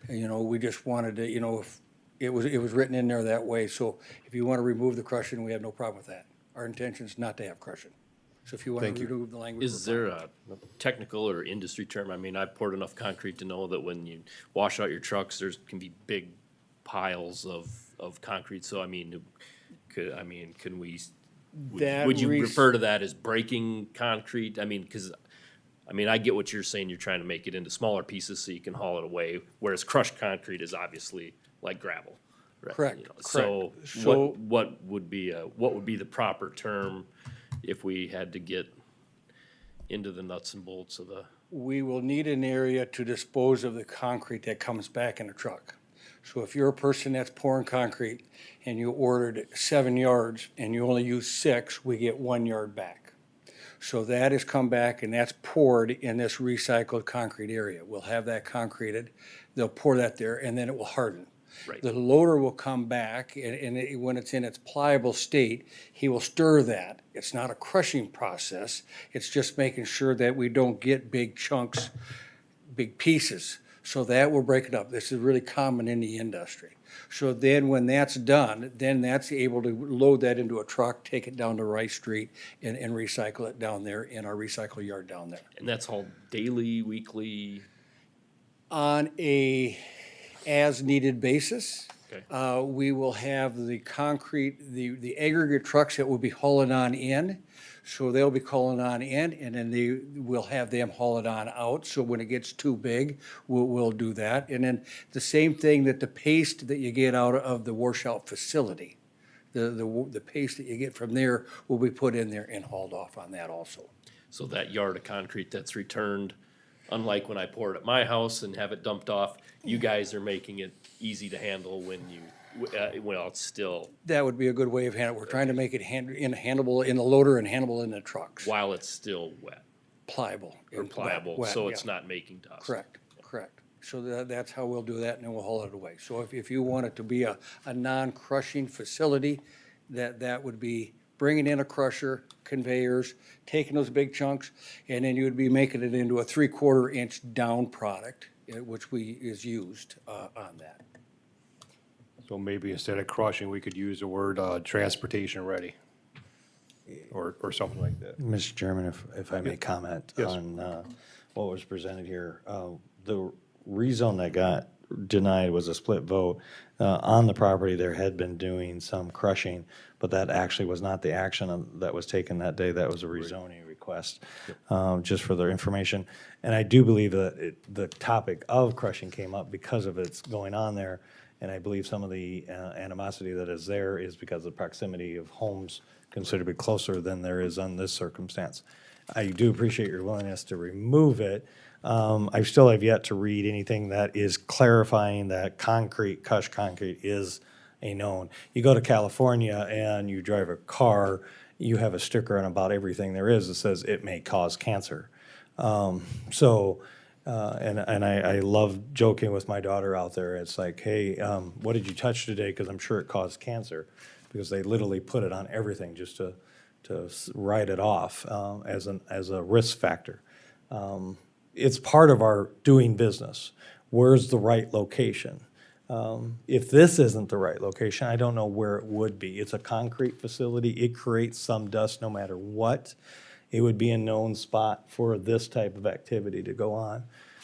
And, we just wanted to, if it was written in there that way. So if you want to remove the crushing, we have no problem with that. Our intention is not to have crushing. So if you want to remove the language. Is there a technical or industry term? I mean, I've poured enough concrete to know that when you wash out your trucks, can be big piles of concrete. So, I mean, can we, would you refer to that as breaking concrete? I mean, because, I get what you're saying. You're trying to make it into smaller pieces so you can haul it away, whereas crushed concrete is obviously like gravel. Right? Correct. So, So what would be the proper term if we had to get into the nuts and bolts of the? We will need an area to dispose of the concrete that comes back in a truck. So if you're a person that's pouring concrete and you ordered 7 yards and you only use 6, we get 1 yard back. So that has come back and that's poured in this recycled concrete area. We'll have that concreted, they'll pour that there, and then it will harden. Right. The loader will come back, when it's in its pliable state, he will stir that. It's not a crushing process. It's just making sure that we don't get big chunks, big pieces. So that will break it up. This is really common in the industry. So then when that's done, then that's able to load that into a truck, take it down to Rice Street, and recycle it down there in our recycle yard down there. And that's all daily, weekly? On a as-needed basis. Okay. We will have the concrete, the aggregate trucks that will be hauling on in. So they'll be hauling on in, and then we'll have them haul it on out. So when it gets too big, we'll do that. And then the same thing that the paste that you get out of the washout facility, the paste that you get from there will be put in there and hauled off on that also. So that yard of concrete that's returned, unlike when I pour it at my house and have it dumped off, you guys are making it easy to handle when it's still. That would be a good way of handling it. We're trying to make it handleable in the loader and handleable in the trucks. While it's still wet. Pliable. Or pliable, Wet, so yeah. it's not making dust. Correct. So that's how we'll do that, and then we'll haul it away. So if you want it to be a non-crushing facility, that would be bringing in a crusher, conveyors, taking those big chunks, and then you would be making it into a 3/4 inch down product, which is used on that. So maybe instead of crushing, we could use the word transportation ready, or something like that. Mr. Chairman, if I may comment Yes. on what was presented here. The rezone that got denied was a split vote. On the property, there had been doing some crushing, but that actually was not the action that was taken that day. That was a rezoning request, just for their information. And I do believe that the topic of crushing came up because of it's going on there. And I believe some of the animosity that is there is because of the proximity of homes considerably closer than there is on this circumstance. I do appreciate your willingness to remove it. I still have yet to read anything that is clarifying that crushed concrete is a known. You go to California and you drive a car, you have a sticker on about everything there is that says it may cause cancer. And I love joking with my daughter out there. It's like, hey, what did you touch today? Because I'm sure it caused cancer. Because they literally put it on everything just to write it off as a risk factor. It's part of our doing business. Where's the right location? If this isn't the right location, I don't know where it would be. It's a concrete facility. It creates some dust no matter what. It would be a known spot for this type of activity to go on.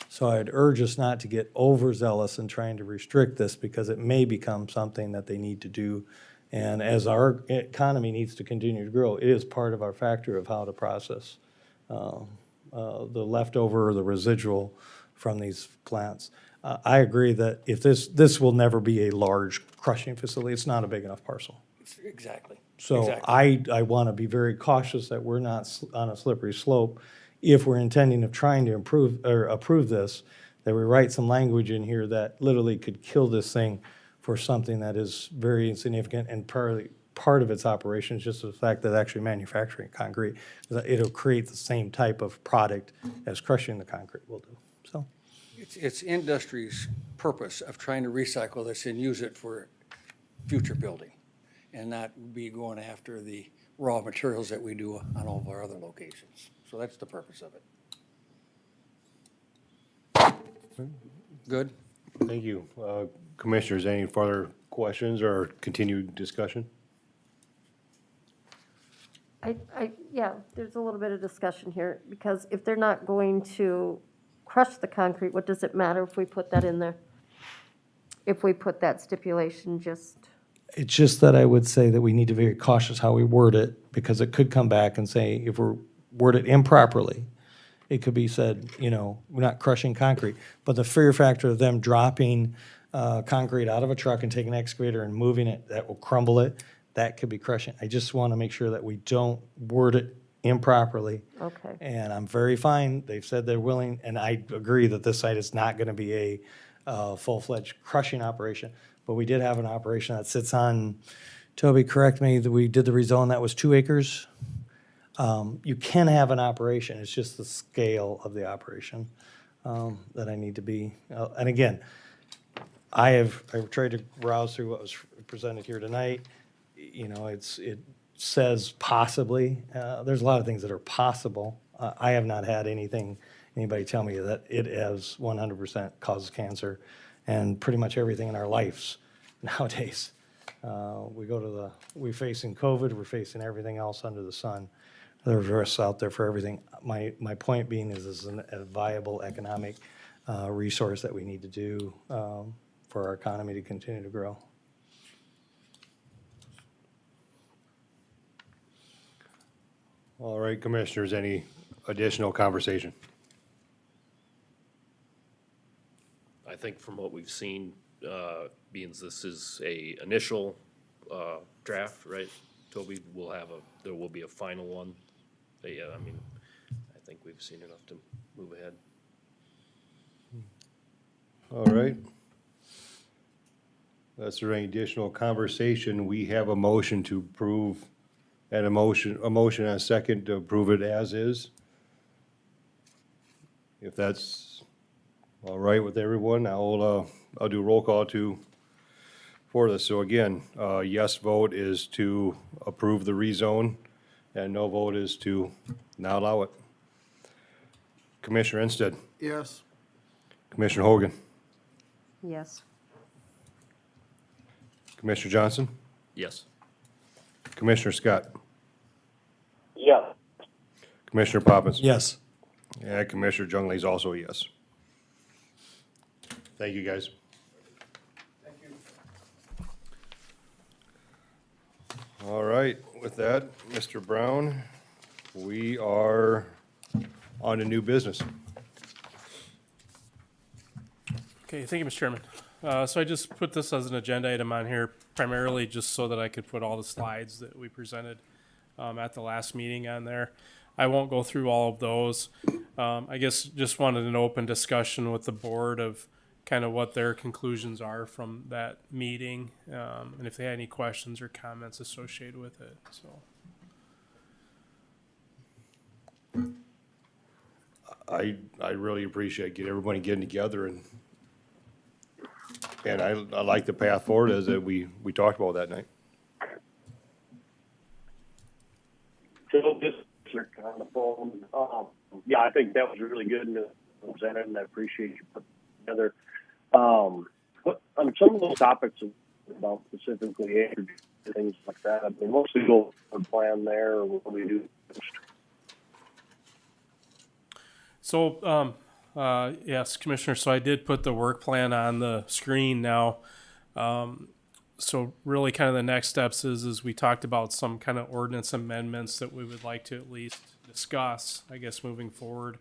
So I'd urge us not to get overzealous in trying to restrict this because it may become something that they need to do. And as our economy needs to continue to grow, it is part of our factor of how to process the leftover or the residual from these plants. I agree that if this will never be a large crushing facility. It's not a big enough parcel. Exactly. So Exactly. I want to be very cautious that we're not on a slippery slope if we're intending of trying to approve this, that we write some language in here that literally could kill this thing for something that is very insignificant and part of its operation is just the fact that actually manufacturing concrete, it'll create the same type of product as crushing the concrete will do. So It's industry's purpose of trying to recycle this and use it for future building and not be going after the raw materials that we do on all of our other locations. So that's the purpose of it. Good? Thank you. Commissioners, any further questions or continued discussion? Yeah, there's a little bit of discussion here, because if they're not going to crush the concrete, what does it matter if we put that in there? If we put that stipulation it's just that I would say that we need to be very cautious how we word it, because it could come back and say, if we're worded improperly, it could be said, we're not crushing concrete. But the fear factor of them dropping concrete out of a truck and taking an excavator and moving it, that will crumble it, that could be crushing. I just want to make sure that we don't word it improperly. Okay. And I'm very fine. They've said they're willing, and I agree that this site is not going to be a full-fledged crushing operation. But we did have an operation that sits on, Toby, correct me, that we did the rezone, that was 2 acres. You can have an operation, it's just the scale of the operation that I need to be. And again, I've tried to browse through what was presented here tonight. It says possibly. There's a lot of things that are possible. I have not had anybody tell me that it has 100% causes cancer, and pretty much everything in our lives nowadays. We're facing COVID, we're facing everything else under the sun. There's risks out there for everything. My point being is a viable economic resource that we need to do for our economy to continue to grow. All right, commissioners, any additional conversation? I think from what we've seen, being this is a initial draft, right? Toby, there will be a final one. But yeah, I think we've seen enough to move ahead. All right. Unless there any additional conversation, we have a motion to approve, and a motion and a second to approve it as is. If that's All right with everyone, I'll do roll call for this. So again, yes vote is to approve the rezone, and no vote is to not allow it. Commissioner Instead, Yes. Commissioner Hogan, Yes. Commissioner Johnson, Yes. Commissioner Scott, Yeah. Commissioner Poppins. Yes. And Commissioner Jungley is also a yes. Thank you, guys. Thank you. All right, with that, Mr. Brown, we are on to new business. Okay, thank you, Mr. Chairman. So I just put this as an agenda item on here primarily just so that I could put all the slides that we presented at the last meeting on there. I won't go through all of those. I guess just wanted an open discussion with the board of kind of what their conclusions are from that meeting, and if they had any questions or comments associated with it, so. I really appreciate everybody getting together and I like the path forward as that we talked about that night. So just on the phone, yeah, I think that was really good and presented, and I appreciate you putting it together. But on some of those topics about specifically acreage, things like that, I mean, mostly go for plan there, or what do we do? So, yes, Commissioner, so I did put the work plan on the screen now. So really kind of the next steps is we talked about some kind of ordinance amendments that we would like to at least discuss, I guess, moving forward.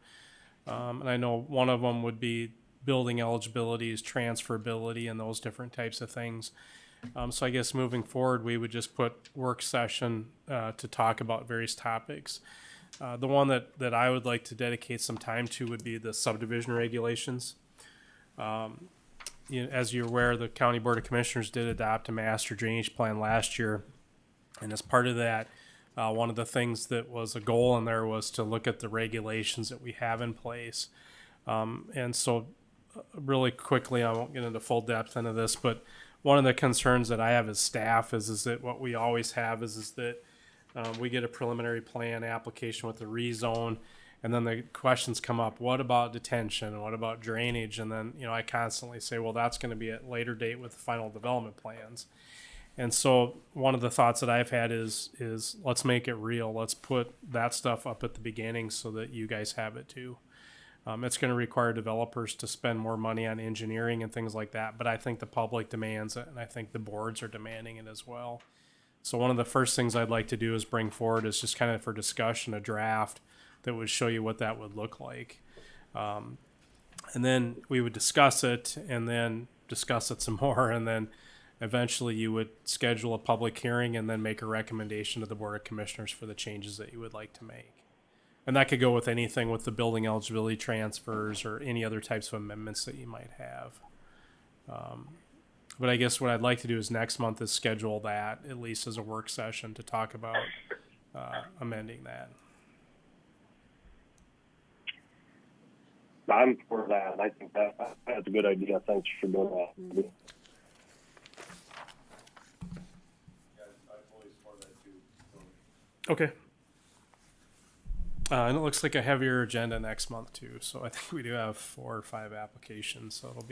And I know one of them would be building eligibilities, transferability, and those different types of things. So I guess moving forward, we would just put work session to talk about various topics. The one that I would like to dedicate some time to would be the subdivision regulations. As you're aware, the County Board of Commissioners did adopt a master drainage plan last year. And as part of that, one of the things that was a goal in there was to look at the regulations that we have in place. And so really quickly, I won't get into full depth into this, but one of the concerns that I have as staff is that what we always have is that we get a preliminary plan application with the rezone, and then the questions come up, what about detention? What about drainage? And then, I constantly say, well, that's going to be at a later date with the final development plans. And so one of the thoughts that I've had is let's make it real. Let's put that stuff up at the beginning so that you guys have it too. It's going to require developers to spend more money on engineering and things like that, but I think the public demands it, and I think the boards are demanding it as well. So one of the first things I'd like to do is bring forward is just kind of for discussion a draft that would show you what that would look like. And then we would discuss it and then discuss it some more. And then eventually you would schedule a public hearing and then make a recommendation to the Board of Commissioners for the changes that you would like to make. And that could go with anything with the building eligibility transfers or any other types of amendments that you might have. But I guess what I'd like to do is next month is schedule that at least as a work session to talk about amending that. I'm for that. I think that's a good idea. Thanks for doing that. Okay. And it looks like a heavier agenda next month too. So I think we do have 4 or 5 applications. So it'll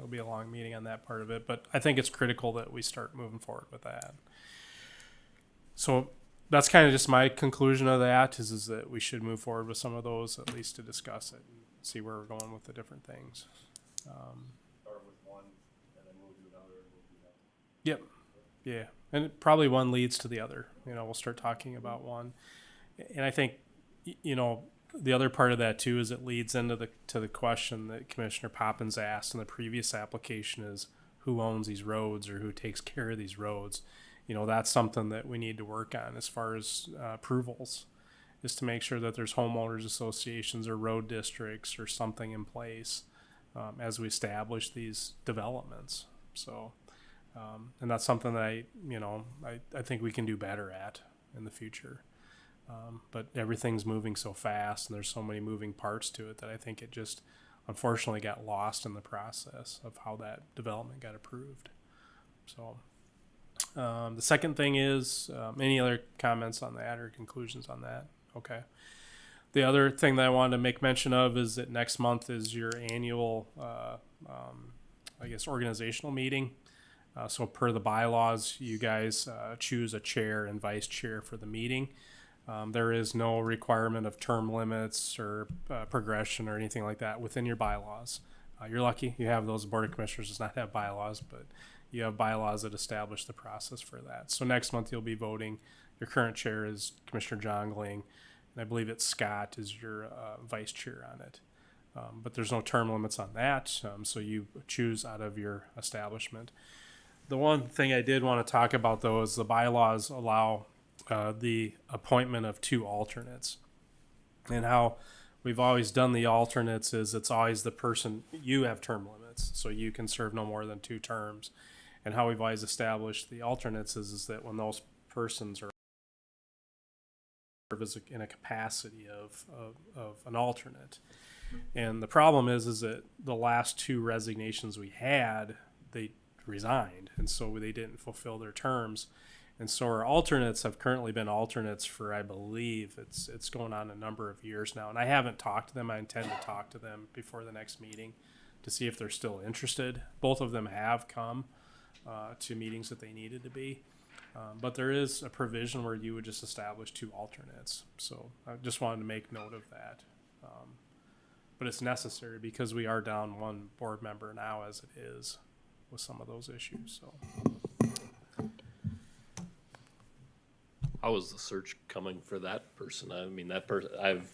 be a long meeting on that part of it. But I think it's critical that we start moving forward with that. So that's kind of just my conclusion of that is that we should move forward with some of those, at least to discuss it and see where we're going with the different things. Start with one and then move to another. Yep. Yeah. And probably one leads to the other. We'll start talking about one. And I think, the other part of that too is it leads into the question that Commissioner Poppins asked in the previous application is who owns these roads or who takes care of these roads. That's something that we need to work on as far as approvals, is to make sure that there's homeowners associations or road districts or something in place as we establish these developments. So, and that's something that I think we can do better at in the future. But everything's moving so fast and there's so many moving parts to it that I think it just unfortunately got lost in the process of how that development got approved. So the second thing is, any other comments on that or conclusions on that? Okay. The other thing that I wanted to make mention of is that next month is your annual, I guess, organizational meeting. So per the bylaws, you guys choose a chair and vice chair for the meeting. There is no requirement of term limits or progression or anything like that within your bylaws. You're lucky you have those. Board of Commissioners does not have bylaws, but you have bylaws that establish the process for that. So next month you'll be voting. Your current chair is Commissioner Jongling, and I believe it's Scott is your vice chair on it. But there's no term limits on that, so you choose out of your establishment. The one thing I did want to talk about, though, is the bylaws allow the appointment of 2 alternates. And how we've always done the alternates is it's always the person, you have term limits, so you can serve no more than 2 terms. And how we've always established the alternates is that when those persons are in a capacity of an alternate. And the problem is that the last 2 resignations we had, they resigned, and so they didn't fulfill their terms. And so our alternates have currently been alternates for, I believe, it's going on a number of years now. And I haven't talked to them. I intend to talk to them before the next meeting to see if they're still interested. Both of them have come to meetings that they needed to be. But there is a provision where you would just establish 2 alternates. So I just wanted to make note of that. But it's necessary because we are down 1 board member now as it is with some of those issues. So How is the search coming for that person? I mean, that person, I've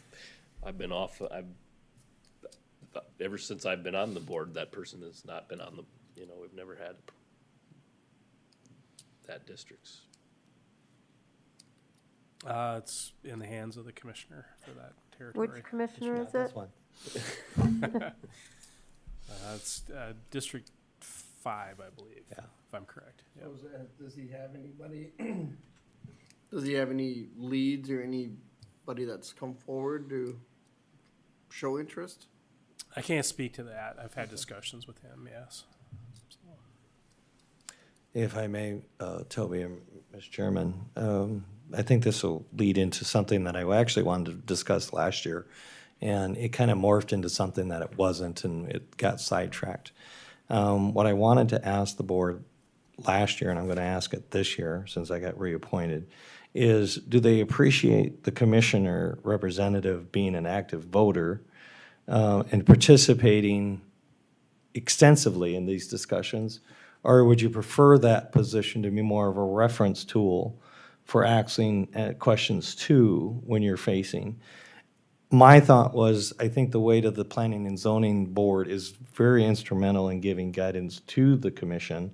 been off, ever since I've been on the board, that person has not been on the, we've never had that district's. it's in the hands of the commissioner for that territory. Which commissioner is it? It's District 5, I believe, if I'm correct. Yep. Does he have anybody, does he have any leads or anybody that's come forward to show interest? I can't speak to that. I've had discussions with him, yes. If I may, Toby and Mr. Chairman, I think this will lead into something that I actually wanted to discuss last year, and it kind of morphed into something that it wasn't, and it got sidetracked. What I wanted to ask the board last year, and I'm going to ask it this year since I got reappointed, is do they appreciate the commissioner representative being an active voter and participating extensively in these discussions? Or would you prefer that position to be more of a reference tool for asking questions to when you're facing? My thought was, I think the weight of the Planning and Zoning Board is very instrumental in giving guidance to the commission.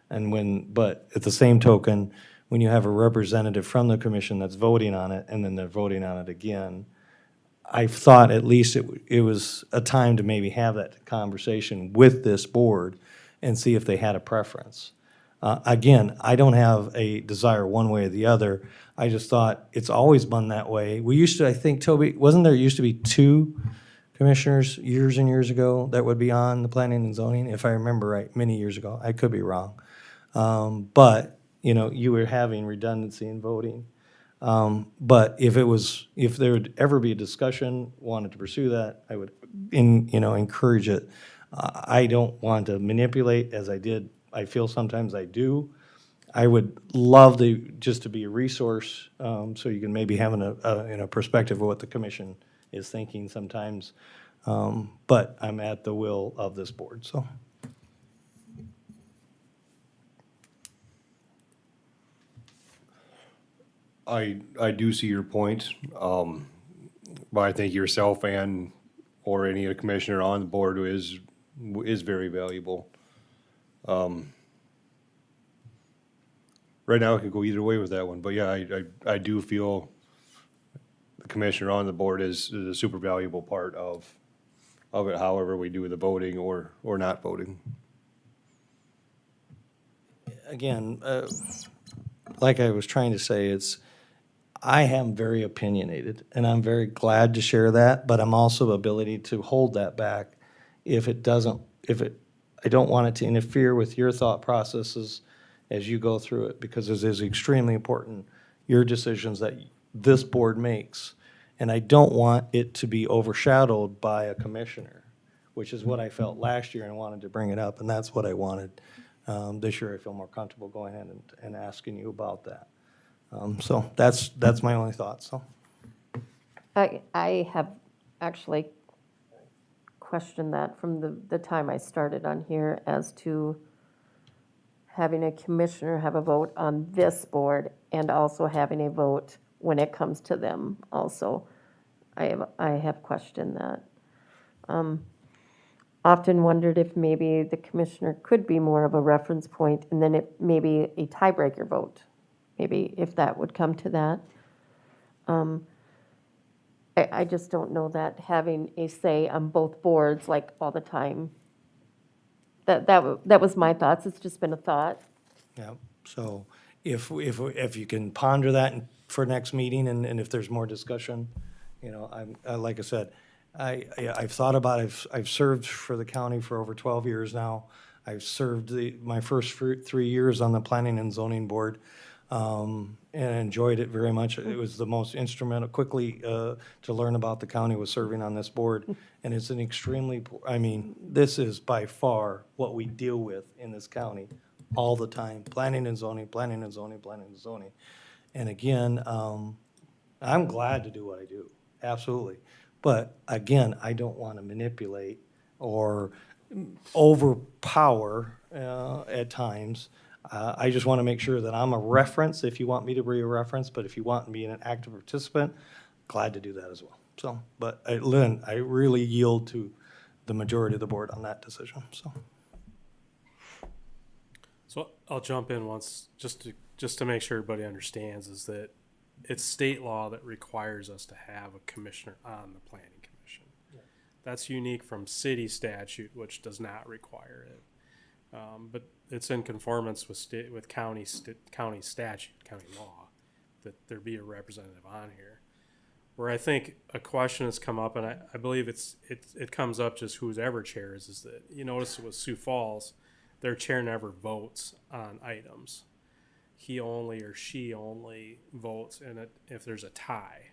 But at the same token, when you have a representative from the commission that's voting on it and then they're voting on it again, I thought at least it was a time to maybe have that conversation with this board and see if they had a preference. Again, I don't have a desire one way or the other. I just thought it's always been that way. We used to, I think, Toby, wasn't there used to be 2 commissioners years and years ago that would be on the planning and zoning, if I remember right, many years ago. I could be wrong. But, you were having redundancy in voting. But if there would ever be a discussion, wanted to pursue that, I would, encourage it. I don't want to manipulate as I did. I feel sometimes I do. I would love just to be a resource, so you can maybe have a perspective of what the commission is thinking sometimes. But I'm at the will of this board, so. I do see your point, but I think yourself or any other commissioner on the board is very valuable. Right now, I could go either way with that one, but yeah, I do feel the commissioner on the board is a super valuable part of it, however we do the voting or not voting. Again, like I was trying to say, I am very opinionated, and I'm very glad to share that, but I'm also ability to hold that back I don't want it to interfere with your thought processes as you go through it, because it is extremely important, your decisions that this board makes. And I don't want it to be overshadowed by a commissioner, which is what I felt last year and wanted to bring it up, and that's what I wanted. This year I feel more comfortable going ahead and asking you about that. So that's my only thought, so. I have actually questioned that from the time I started on here as to having a commissioner have a vote on this board and also having a vote when it comes to them also. I have questioned that. Often wondered if maybe the commissioner could be more of a reference point and then it maybe a tiebreaker vote, maybe if that would come to that. I just don't know that having a say on both boards like all the time. That was my thoughts. It's just been a thought. Yeah, so if you can ponder that for next meeting, and if there's more discussion, you know, like I said, I've thought about it. I've served for the county for over 12 years now. I've served my first 3 years on the planning and zoning board, and enjoyed it very much. It was the most instrumental, quickly to learn about the county was serving on this board. And it's an extremely, I mean, this is by far what we deal with in this county all the time. Planning and zoning, planning and zoning, planning and zoning. And again, I'm glad to do what I do, absolutely. But again, I don't want to manipulate or overpower at times. I just want to make sure that I'm a reference if you want me to be a reference, but if you want me an active participant, glad to do that as well. So, but Lynn, I really yield to the majority of the board on that decision, so. So I'll jump in once, just to make sure everybody understands, is that it's state law that requires us to have a commissioner on the planning commission. Yeah. That's unique from city statute, which does not require it. But it's in conformance with county statute, county law, that there be a representative on here. Where I think a question has come up, and I believe it comes up just who's ever chairs, is that you notice with Sioux Falls, their chair never votes on items. He only or she only votes if there's a tie.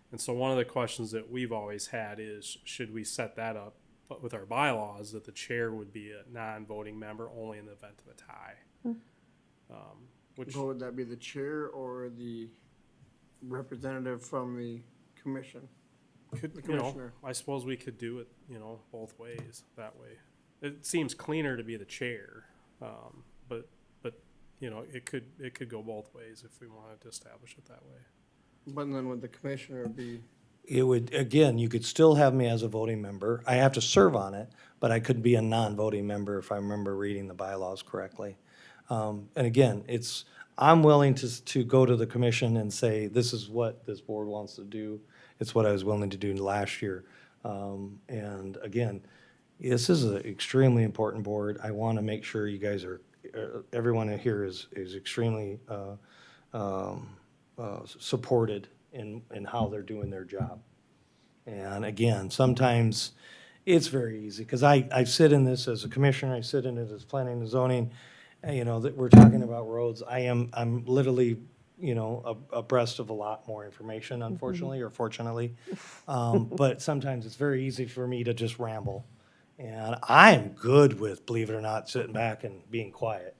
And so one of the questions that we've always had is, should we set that up with our bylaws that the chair would be a non-voting member only in the event of a tie? So would that be the chair or the representative from the commission? The commissioner. I suppose we could do it, both ways that way. It seems cleaner to be the chair, but it could go both ways if we wanted to establish it that way. But then would the commissioner be? It would, again, you could still have me as a voting member. I have to serve on it, but I could be a non-voting member if I remember reading the bylaws correctly. And again, I'm willing to go to the commission and say, this is what this board wants to do. It's what I was willing to do last year. And again, this is an extremely important board. I want to make sure you guys everyone here is extremely supported in how they're doing their job. And again, sometimes it's very easy, because I sit in this as a commissioner, I sit in it as planning and zoning, and, that we're talking about roads. I'm literally, abreast of a lot more information, unfortunately, or fortunately. But sometimes it's very easy for me to just ramble. And I'm good with, believe it or not, sitting back and being quiet.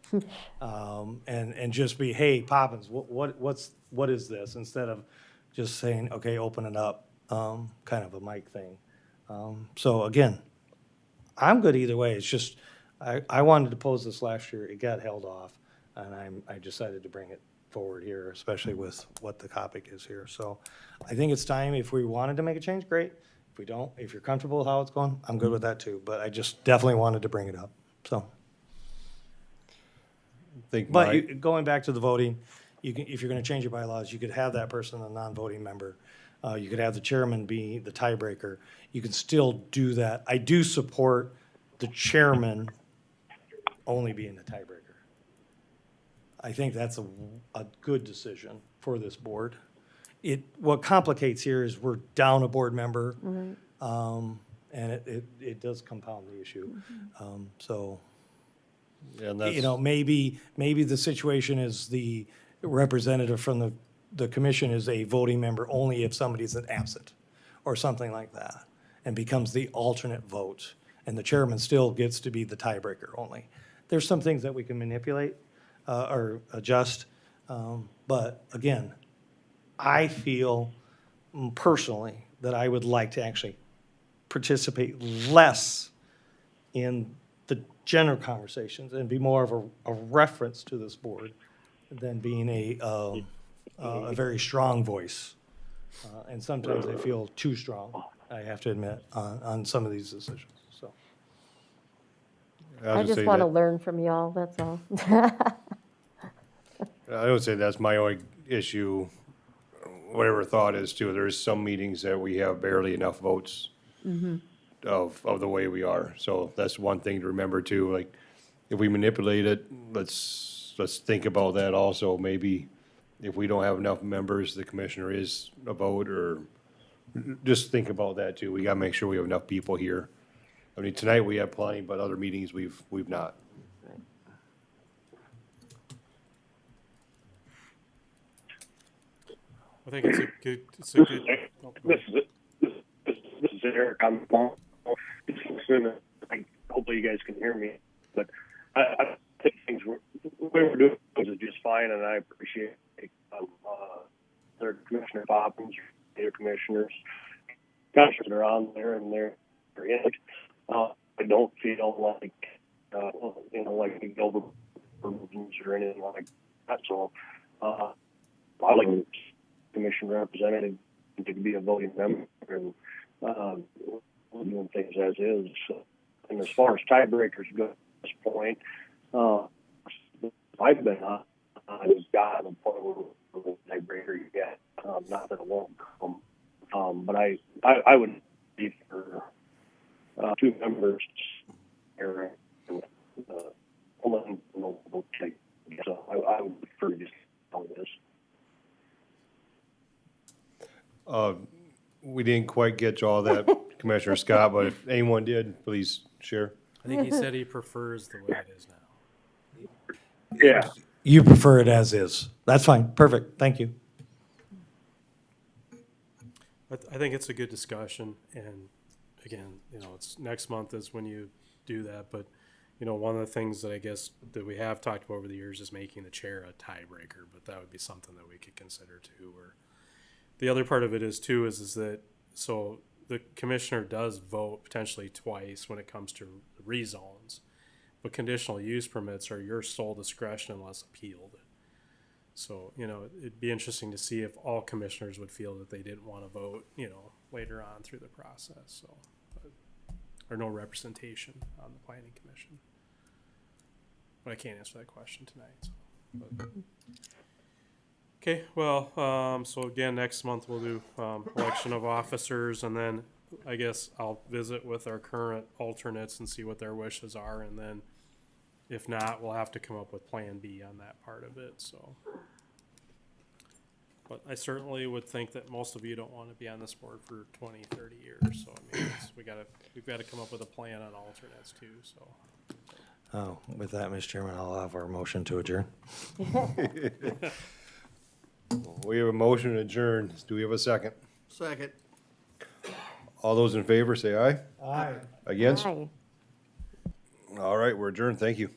And just be, hey, Poppins, what is this? Instead of just saying, okay, open it up, kind of a mic thing. So again, I'm good either way. It's just, I wanted to pose this last year. It got held off, and I decided to bring it forward here, especially with what the topic is here. So I think it's time. If we wanted to make a change, great. If we don't, if you're comfortable with how it's going, I'm good with that too. But I just definitely wanted to bring it up, so. Going back to the voting, if you're going to change your bylaws, you could have that person a non-voting member. You could have the chairman be the tiebreaker. You can still do that. I do support the chairman only being the tiebreaker. I think that's a good decision for this board. What complicates here is we're down a board member. and it does compound the issue. So, And you know, maybe the situation is the representative from the commission is a voting member only if somebody's absent, or something like that, and becomes the alternate vote, and the chairman still gets to be the tiebreaker only. There's some things that we can manipulate or adjust, but again, I feel personally that I would like to actually participate less in the general conversations and be more of a reference to this board than being a very strong voice. And sometimes I feel too strong, I have to admit, on some of these decisions, so. I just want to learn from y'all, that's all. I would say that's my only issue, whatever thought is too. There's some meetings that we have barely enough votes of the way we are. So that's one thing to remember too. Like, if we manipulate it, let's think about that also. Maybe if we don't have enough members, the commissioner is a vote, or just think about that too. We gotta make sure we have enough people here. I mean, tonight we have plenty, but other meetings we've not. I think it's a good. This is Eric. I'm just listening. Hopefully you guys can hear me, but I think things the way we're doing is just fine, and I appreciate their Commissioner Poppins, their commissioners that are on there, and they're in it. I don't feel like like big overburdens or anything like that. So I like commission representative to be a voting member and doing things as is. And as far as tiebreakers go at this point, I've been on has gotten a point where we're a tiebreaker yet. Not that it won't come, but I would be for two members here. So I would prefer just all this. We didn't quite get to all that, Commissioner Scott, but if anyone did, please share. I think he said he prefers the way it is now. Yeah. You prefer it as is. That's fine. Perfect. Thank you. I think it's a good discussion, and again, it's next month is when you do that, but one of the things that I guess that we have talked about over the years is making the chair a tiebreaker, but that would be something that we could consider too. Or the other part of it is that so the commissioner does vote potentially twice when it comes to rezones, but conditional use permits are your sole discretion unless appealed. So, it'd be interesting to see if all commissioners would feel that they didn't want to vote, later on through the process. So, or no representation on the planning commission. But I can't answer that question tonight. So. Okay, well, so again, next month we'll do election of officers, and then I guess I'll visit with our current alternates and see what their wishes are, and then if not, we'll have to come up with Plan B on that part of it. So, but I certainly would think that most of you don't want to be on this board for 20, 30 years. So I mean, we've got to come up with a plan on alternates too. So. Oh, with that, Mr. Chairman, I'll have our motion to adjourn. We have a motion to adjourn. Do we have a second? Second. All those in favor say aye. Aye. Against? Aye. All right, we're adjourned. Thank you.